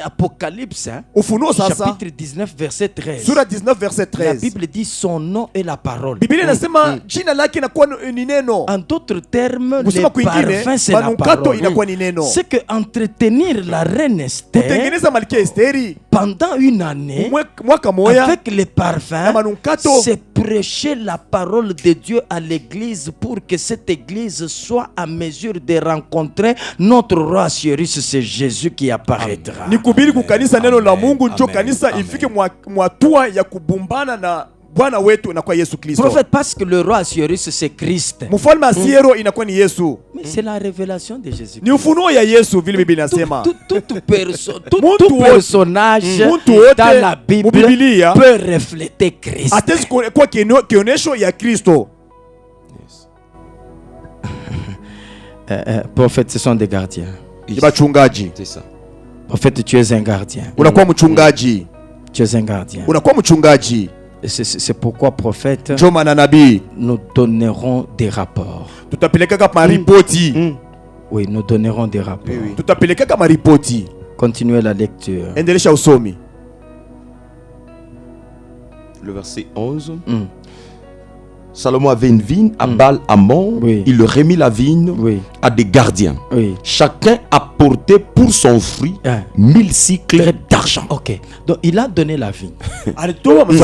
Apocalypse hein, Ufunuo sasa chapitre 19 verset 13. Sura 19 verset 13. La Bible dit son nom est la parole. Bible inasema jina lake inakuwa ni neno. En d'autres termes, le parfum c'est la parole. C'est que entretenir la reine Esther pendant une année avec les parfums, c'est prêcher la parole de Dieu à l'église pour que cette église soit à mesure de rencontrer notre roi Cyrus. C'est Jésus qui apparaîtra. Ni kubiri kukanisa neno la Mungu ndio kanisa ifike mwatua ya kubumbana na Bwana wetu inakuwa Yesu Kristo. Prophète, parce que le roi Cyrus c'est Christ. Mfalme Asiero inakuwa ni Yesu. Mais c'est la révélation de Jésus. Ni ufunuo ya Yesu vile Biblia inasema. Tout personnage dans la Bible peut refléter Christ. Atezi kwa kionesho ya Kristo. Prophète, ce sont des gardiens. Bachungaji. C'est ça. Prophète, tu es un gardien. Unakuwa mchungaji. Tu es un gardien. Unakuwa mchungaji. C'est pourquoi prophète, nous donnerons des rapports. Oui, nous donnerons des rapports. Continuez la lecture. Le verset 11. Salomon avait une vigne à Baal-Hamon. Oui. Il remit la vigne à des gardiens. Oui. Chacun apportait pour son fruit 1000 cycles d'argent. Ok. Donc il a donné la vigne.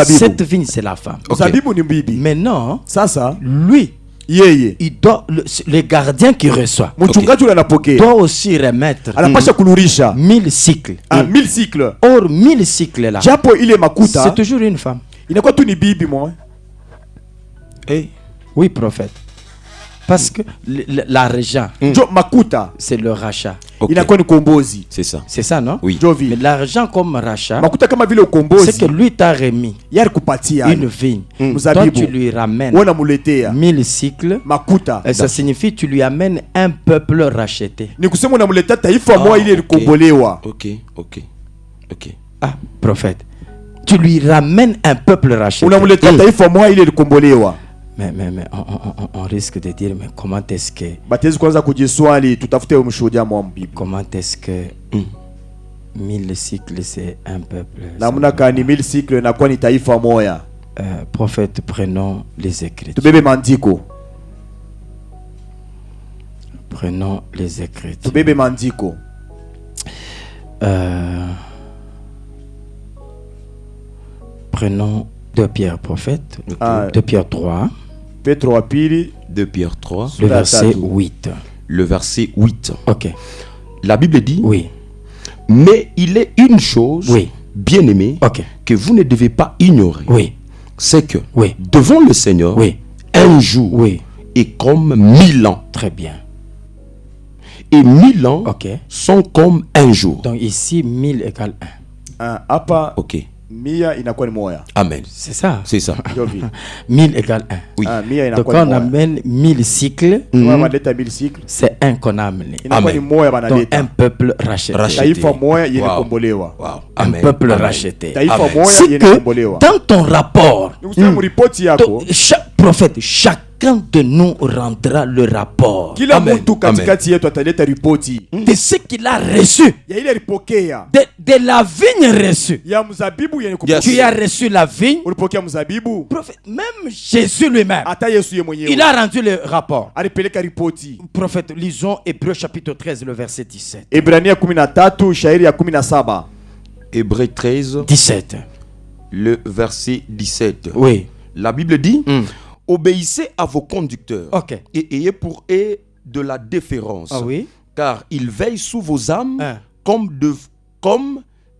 Cette vigne, c'est la femme. Okay. Maintenant, ça. lui, il doit, le gardien qui reçoit doit aussi remettre 1000 cycles. 1000 cycles. Or 1000 cycles là, c'est toujours une femme. Hey. Oui, prophète. Parce que l'argent, c'est le rachat. Okay. C'est ça. C'est ça, non? Oui. Mais l'argent comme rachat, c'est que lui t'a remis une vigne. Donc tu lui ramènes 1000 cycles. Et ça signifie que tu lui amènes un peuple racheté. Ok. Ah, prophète. Tu lui ramènes un peuple racheté. Mais on risque de dire, mais comment est-ce que... Comment est-ce que 1000 cycles c'est un peuple? Prophète, prenons les Écritures. Prenons les Écritures. Prenons 2 Pierre, prophète. 2 Pierre 3. 2 Pierre 3. Le verset 8. Le verset 8. Ok. La Bible dit. Oui. Mais il est une chose, bien aimé, que vous ne devez pas ignorer. Oui. C'est que devant le Seigneur, un jour est comme 1000 ans. Très bien. Et 1000 ans sont comme un jour. Donc ici, 1000 égale 1. Ok. mia inakuwa ni moya. Amen. C'est ça. C'est ça. 1000 égale 1. Oui. Mia Donc inakuwa quand ni on moya. amène 1000 cycles, Wanaleta 1000 cycles. c'est un qu'on a amené. Inakuwa ni moya Donc banaleta. un peuple racheté. Taifa moya yenye Wow. kombolewa. Wow. Un Amen. peuple Amen. racheté. Taifa Amen. moya C'est yenye que kombolewa. dans ton rapport, Nikusema mripoti yako, chaque prophète, chacun de nous rendra le rapport kila Amen. mtu katikati yetu ataleta ripoti de ce qu'il a reçu, ya ile alipokea de la vigne reçue. ya mzabibu yenye Yes. Tu kupokea. as reçu la vigne. Ulipokea mzabibu, Prophète, même Jésus lui-même, hata Yesu ye mwenyewe il a rendu le rapport. alipeleka ripoti. Prophète, lisons Hébreux chapitre 13, le verset 17. Ibrania 13 shairi ya 17. Hébreux 13, 17. le verset 17. Oui. La Bible dit, obéissez à vos conducteurs Ok. et ayez pour eux de la déférence, Ah oui. car ils veillent sous vos âmes Hein. comme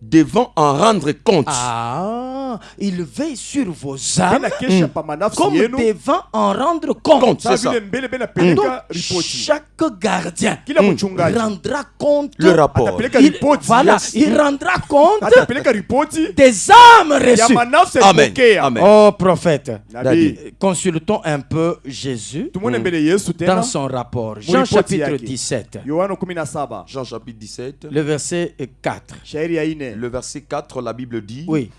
devant en rendre compte. Ah, il veille sur vos âmes Bena kesha pa manafsi comme yenu. devant en rendre compte. C'est ça. Vile mbele bena Donc, peleka ripoti. chaque gardien Kila mchungaji rendra compte. Le rapport. atapeleka Il, ripoti. voilà, Yes. il rendra compte Atapeleka ripoti des âmes ya reçues. manafsi Amen. alipokea. Amen. Oh prophète, Nabii, consultons un peu Jésus tumone mbele Yesu tena. dans son rapport. Jean Muripoti chapitre yake. 17, Yohana 17 Jean chapitre 17, le verset 4. shairi ya 4. le verset 4, la Bible dit, Oui.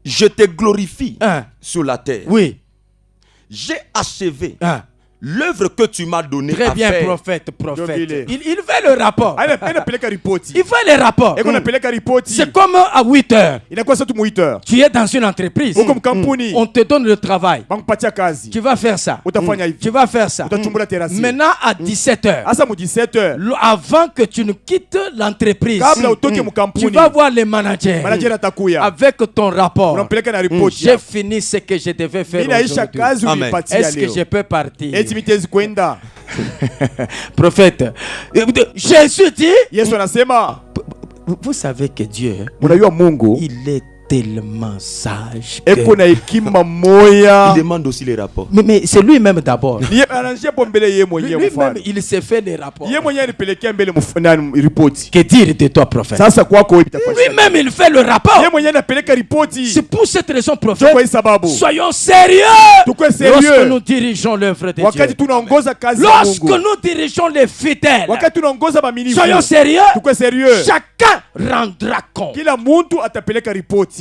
je te glorifie Un. sur la terre. Oui. J'ai achevé Un. l'œuvre que tu m'as donnée Très à bien, faire. prophète. Vile. Il fait le rapport. Anapeleka ripoti. Il fait le rapport. Eko napeleka ripoti. C'est comme à 8 heures. Inakuwa sasa tu 8 heures. Tu es dans une entreprise. Uko mkampuni. On te donne le travail. Bankupatia kazi. Tu vas faire ça. Utafanya hivi. Tu vas faire ça. Utachumbula terasi. Maintenant, à 17 heures, Asa mu 17 heures. avant que tu ne quittes l'entreprise, Kabla utoke tu mkampuni. vas voir les managers. Manager atakuya. Avec ton rapport. Unampeleka na ripoti. J'ai fini ce que je devais faire Ninaisha aujourd'hui. kazi Amen. ulipatia Est-ce que leo. je peux partir? Eti mitezi kwenda. Prophète, Jésus dit, Yesu anasema, vous savez que Dieu, unajua Mungu il est tellement sage. eko na hekima moya. Il demande aussi les rapports. Mais c'est lui-même d'abord. Ni ananjia po mbele yeye mwenyewe Lui-même, mfano. il s'est fait les rapports. Yeye mwenyewe alipelekea mbele na ripoti. Que dire de toi, prophète? Sasa kwako wewe itafanya. Lui-même, il fait le rapport. Yeye mwenyewe anapeleka ripoti. C'est pour cette raison, Kwa prophète, hii sababu soyons sérieux tukue lorsque serieux nous dirigeons l'œuvre de wakati Dieu. tunaongoza kazi ya Lorsque Mungu. nous dirigeons les fidèles, Wakati tunaongoza baminifu. soyons sérieux. Tukue serieux. Chacun rendra compte. Kila muntu atapeleka ripoti.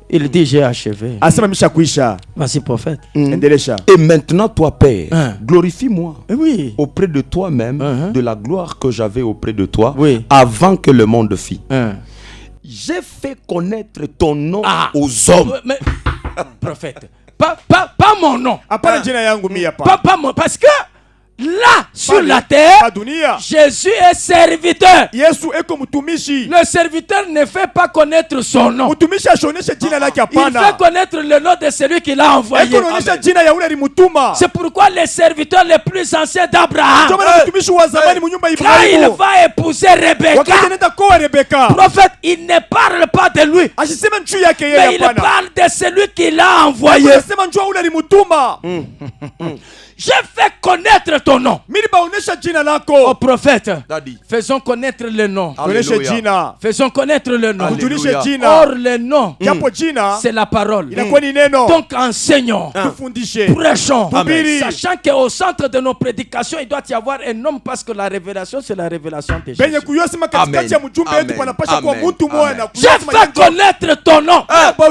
Il dit, j'ai achevé. Asema misha kuisha. Voici, prophète. Endelesha. Et maintenant, toi, Père, Hein. glorifie-moi Oui. auprès de toi-même de la gloire que j'avais auprès de toi Oui. avant que le monde fît. Hein. J'ai fait connaître ton nom Ah. aux hommes. Mais, prophète, pas mon nom. Hapana jina yangu mimi hapa. Pas mon, parce que là, sur Pas la pa terre, dunia. Jésus est serviteur. Yesu eko mtumishi. Le serviteur ne fait pas connaître son nom. Mtumishi ashoneshe jina lake Il fait hapana. connaître le nom de celui qui l'a envoyé. Eko naonesha jina ya ule alimutuma. C'est pourquoi les serviteurs les plus anciens d'Abraham, Ndio maana mtumishi wa zamani munyumba quand il Ibrahimu. va épouser Rebecca, Wakati anaenda kwa Rebeka. prophète, il ne parle pas de lui, Asisema njuu yake mais yeye il hapana. parle de celui qui l'a envoyé. Anasema njuu ule alimutuma. J'ai fait connaître ton nom. Mimi baonesha jina Au lako. prophète, Daddy. faisons connaître le nom. Oneshe Alléluia. jina. Faisons connaître le nom. Alléluia. Kujulishe jina. Or, le nom, Japo jina c'est la parole. inakuwa ni neno. Donc, enseignons, Tufundishe. prêchons, Amen. sachant qu'au centre de nos prédications, il doit y avoir un homme parce que la révélation, c'est la révélation de Jésus. Benye kuyosema katikati ya mjumbe wetu Amen. panapasha kuwa Amen. mtu moja Amen. na J'ai kuyosema fait connaître ton nom.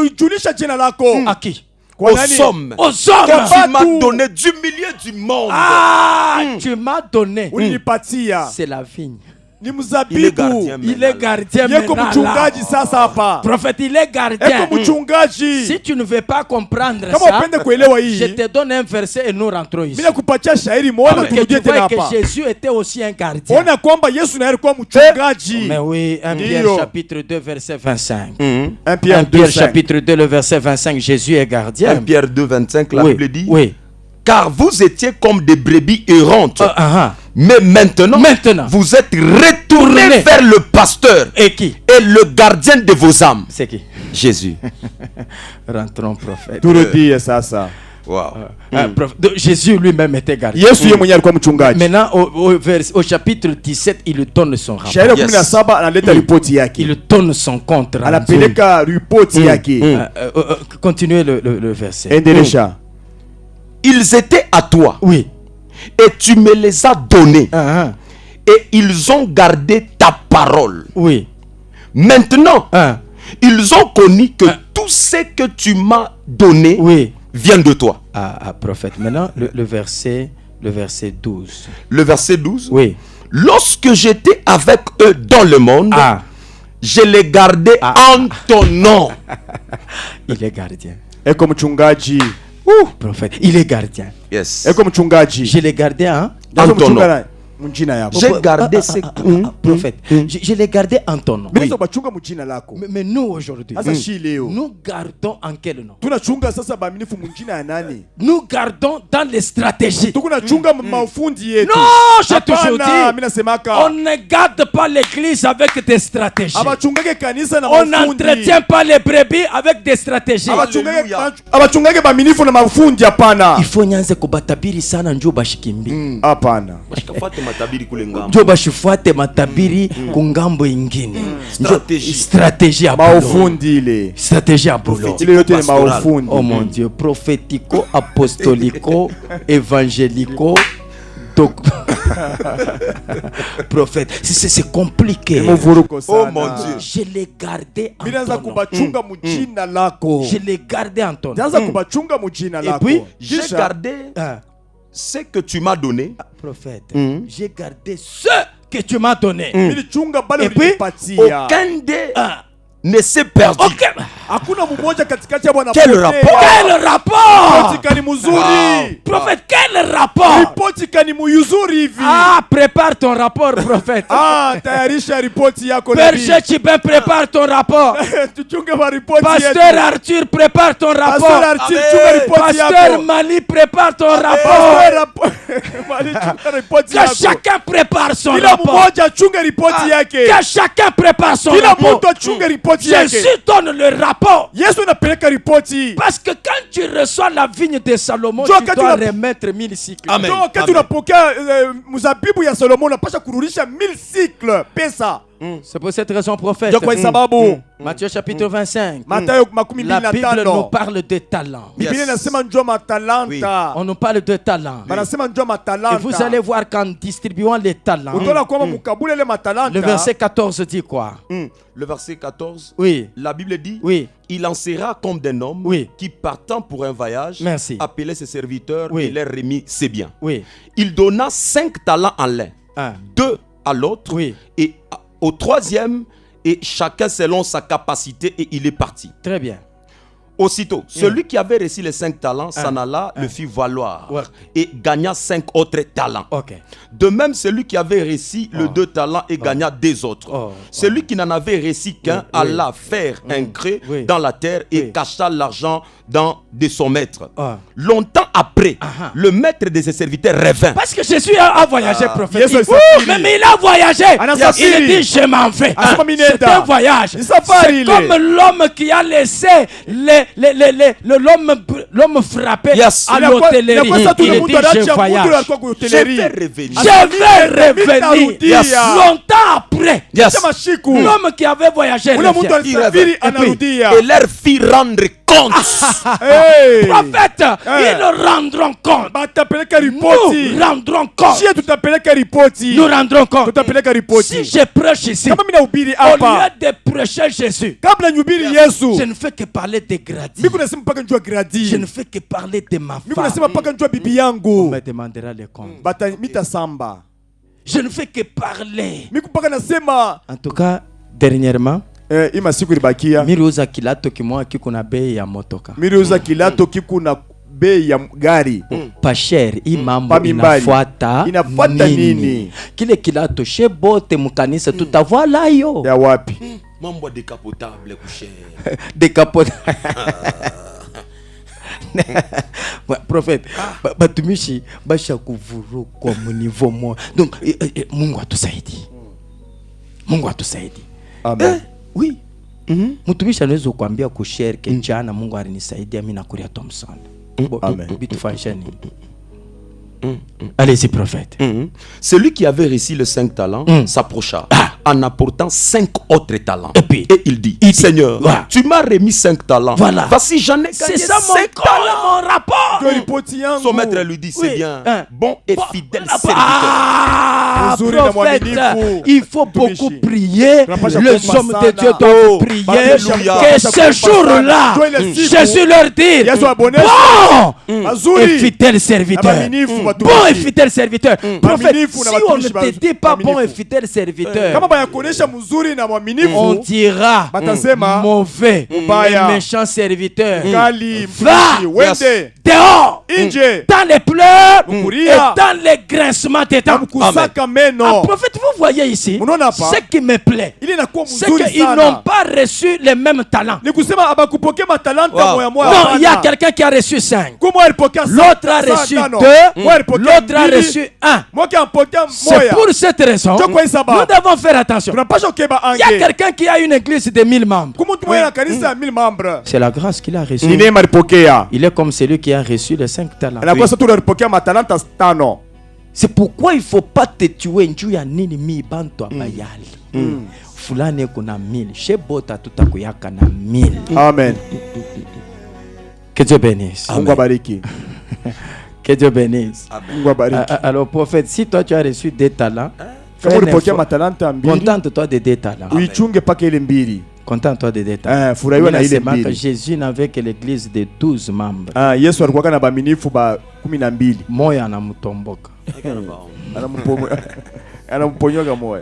ujulisha jina lako. À qui? Kwa Aux nani? hommes Aux que hommes. tu m'as donné du milieu du monde. Ah, tu m'as donné. Ulinipatia. C'est la vigne. Ni Il est mzabibu. gardien Il est gardien Yeko maintenant mchungaji là. sasa hapa. Prophète, il est gardien. Eko mchungaji. Si tu ne veux pas comprendre Kama ça, upende kuelewa je hii. te donne un verset et nous rentrons ici. Bila kupatia shairi moja Pour que turudie tu tena vois que hapa. Jésus était aussi un gardien. Ona kwamba Yesu naye alikuwa mchungaji. Mais oui, 1 Pierre Dio. chapitre 2 verset 25. 1 1 Pierre Pierre 2 chapitre 2 le verset 25, Jésus est gardien. 1 Pierre 2, 25, la Oui, Bible dit, oui. car vous étiez comme des brebis errantes, Ah. mais maintenant, vous êtes retournés vers le pasteur Et qui? et le gardien de vos âmes. C'est qui? Jésus. Rentrons, prophète. Turudie sasa. Donc, Jésus lui-même était gardien. Maintenant, au chapitre 17, il donne son rapport. Il donne son compte rendu. Continuez le verset. Ils étaient à toi. Oui. Et tu me les as donnés. Et ils ont gardé ta parole. Oui. Maintenant, ils ont connu que tout ce que tu m'as donné vient de toi. Prophète. Maintenant, le verset 12. Le verset 12. Oui. Lorsque j'étais avec eux dans le monde, je les gardais en ton nom. Il est gardien. Et comme mchungaji. Prophète, il est gardien. Yes. Et comme mchungaji. Je l'ai gardé en ton nom. J'ai gardé ces prophètes. Je les gardais en ton nom. Mais nous aujourd'hui, nous gardons en quel nom? Nous gardons dans les stratégies. Non, j'ai toujours dit, on ne garde pas l'église avec des stratégies. On n'entretient pas les brebis avec des stratégies. Il faut nyanze kubatabiri sana njoo bashikimbi. Hapana. Njoo bashifuate matabiri kungambo ingine. Stratégie ya maufundi. Stratégie ya bolo. Oh mon Dieu, prophético, apostolico, évangélico. Donc, prophète, c'est compliqué. Oh mon Dieu. Je l'ai gardé en ton nom. Je l'ai gardé en ton nom. Et puis, j'ai gardé ce que tu m'as donné. Prophète, j'ai gardé ce que tu m'as donné. Et puis, aucun des ne s'est perdu. Quel rapport? Quel rapport? Prophète, quel rapport? Prépare ton rapport, prophète. Père Chibin, prépare ton rapport. Pasteur Arthur, prépare ton rapport. Pasteur Mali, prépare ton rapport. Que chacun prépare son rapport. Que chacun prépare son rapport. Jésus donne le rapport. Parce que quand tu reçois la vigne de Salomon, tu dois remettre 1000 cycles. Amen. C'est pour cette raison, prophète. Matthieu chapitre 25. La Bible nous parle de talent. On nous parle de talent. Et vous allez voir qu'en distribuant les talents, le verset 14 dit quoi? Le verset 14, oui. La Bible dit, oui. Il en sera comme d'un homme qui, partant pour un voyage, appelait ses serviteurs et leur remit ses biens. Il donna 5 talents en l'un, 2 à l'autre, et au troisième, et chacun selon sa capacité, et il est parti. Très bien. Aussitôt, celui qui avait reçu les 5 talents s'en alla, le fit valoir et gagna 5 autres talents. De même, celui qui avait reçu le 2 talents et gagna 2 autres. Celui qui n'en avait reçu qu'un alla faire un creux dans la terre et cacha l'argent de son maître. Longtemps après, le maître de ses serviteurs revint. Parce que Jésus a voyagé, prophète. Mais il a voyagagé. Il a dit, je m'en vais. C'est un voyage. C'est comme l'homme qui a laissé l'homme frappé à l'hôtellerie. Il a dit, je voyage. Je vais revenir. Longtemps après, l'homme qui avait voyagé et leur fit rendre compte. Prophète, ils rendront compte. Nous rendrons compte. Nous rendrons compte. Si je prêche ici, au lieu de prêcher Jésus, je ne fais que parler de gradis. Je ne fais que parler de ma femme. On me demandera les comptes. Je ne fais que parler. En tout cas, dernièrement, Miruza kilato kimoja kiko na bei ya motoka. Miruza kilato kiko na bei ya gari. Pasher, hii mambo inafuata nini? Kile kilato shebote mkanisa tutavala yo. Ya wapi? Mambo décapotable coucher. Décapotable. Prophète, batumishi basha kuvuru kwa niveau mo. Donc Mungu atusaidie. Mungu atusaidie. Amen. Oui. Mtumishi anaweza kuambia kushare ke jana Mungu alinisaidia mimi na Kuria Thompson. Amen. Allez-y, prophète. Celui qui avait reçu les 5 talents s'approcha en apportant 5 autres talents. Et il dit, Seigneur, tu m'as remis 5 talents. Voici, j'en ai gagné 5 talents. Mon rapport. Son maître lui dit, c'est bien, bon et fidèle serviteur. Prophète, il faut beaucoup prier. Les hommes de Dieu doivent prier. Que ce jour-là, Jésus leur dit, bon et fidèle serviteur. Bon et fidèle serviteur. Prophète, si on ne te dit pas bon et fidèle serviteur, on dira mauvais et méchant serviteur. Va dehors dans les pleurs et dans les grincements des dents. Prophète, vous voyez ici, ce qui me plaît, c'est qu'ils n'ont pas reçu les mêmes talents. Non, il y a quelqu'un qui a reçu 5. L'autre a reçu 2. L'autre a reçu 1. C'est pour cette raison nous devons faire attention. Il y a quelqu'un qui a une église de 1000 membres. C'est la grâce qu'il a reçue. Il est comme celui qui a reçu les 5 talents. C'est pourquoi il ne faut pas te tuer. Fulani kuna 1000. Shebota tutakuyaka na 1000. Amen. Que Dieu bénisse. Amen. Que Dieu bénisse. Alors prophète, si toi tu as reçu des talents, contente-toi de 2 talents. Contente-toi de 2 talents. Jésus n'avait que l'église de 12 membres. Moya anamutomboka.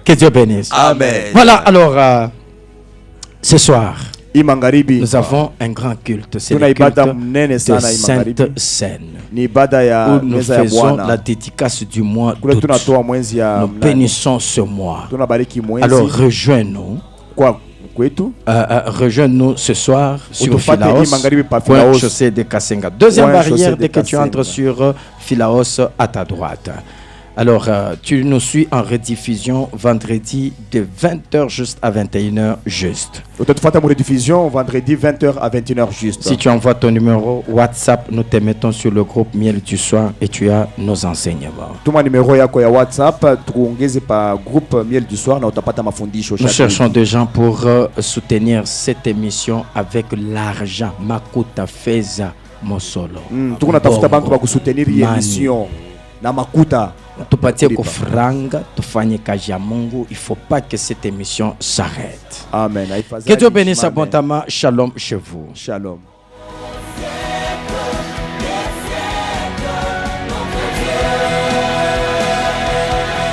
Que Dieu bénisse. Amen. Voilà, alors ce soir nous avons un grand culte. C'est le culte de Sainte Seine, où nous faisons la dédicace du mois d'août. Nous bénissons ce mois. Alors rejoins-nous. Rejoins-nous ce soir sur Philaos, point chaussée de Kasenga. Deuxième barrière dès que tu entres sur Philaos à ta droite. Alors, tu nous suis en rediffusion vendredi de 20h juste à 21h juste. Rediffusion vendredi 20h à 21h juste. Si tu envoies ton numéro WhatsApp, nous te mettons sur le groupe Miel du Soir et tu as nos enseignements. Tout mon numéro yako ya WhatsApp, tuongeze pa groupe Miel du Soir na utapata mafundisho. Nous cherchons des gens pour soutenir cette émission avec l'argent. Makuta Feza Mosolo. Tunatafuta bantu ba kusoutenir hii émission na makuta. Tupatie kufranga, tufanye kazi ya Mungu. Il faut pas que cette émission s'arrête. Amen. Que Dieu bénisse abondamment. Shalom chez vous. Shalom.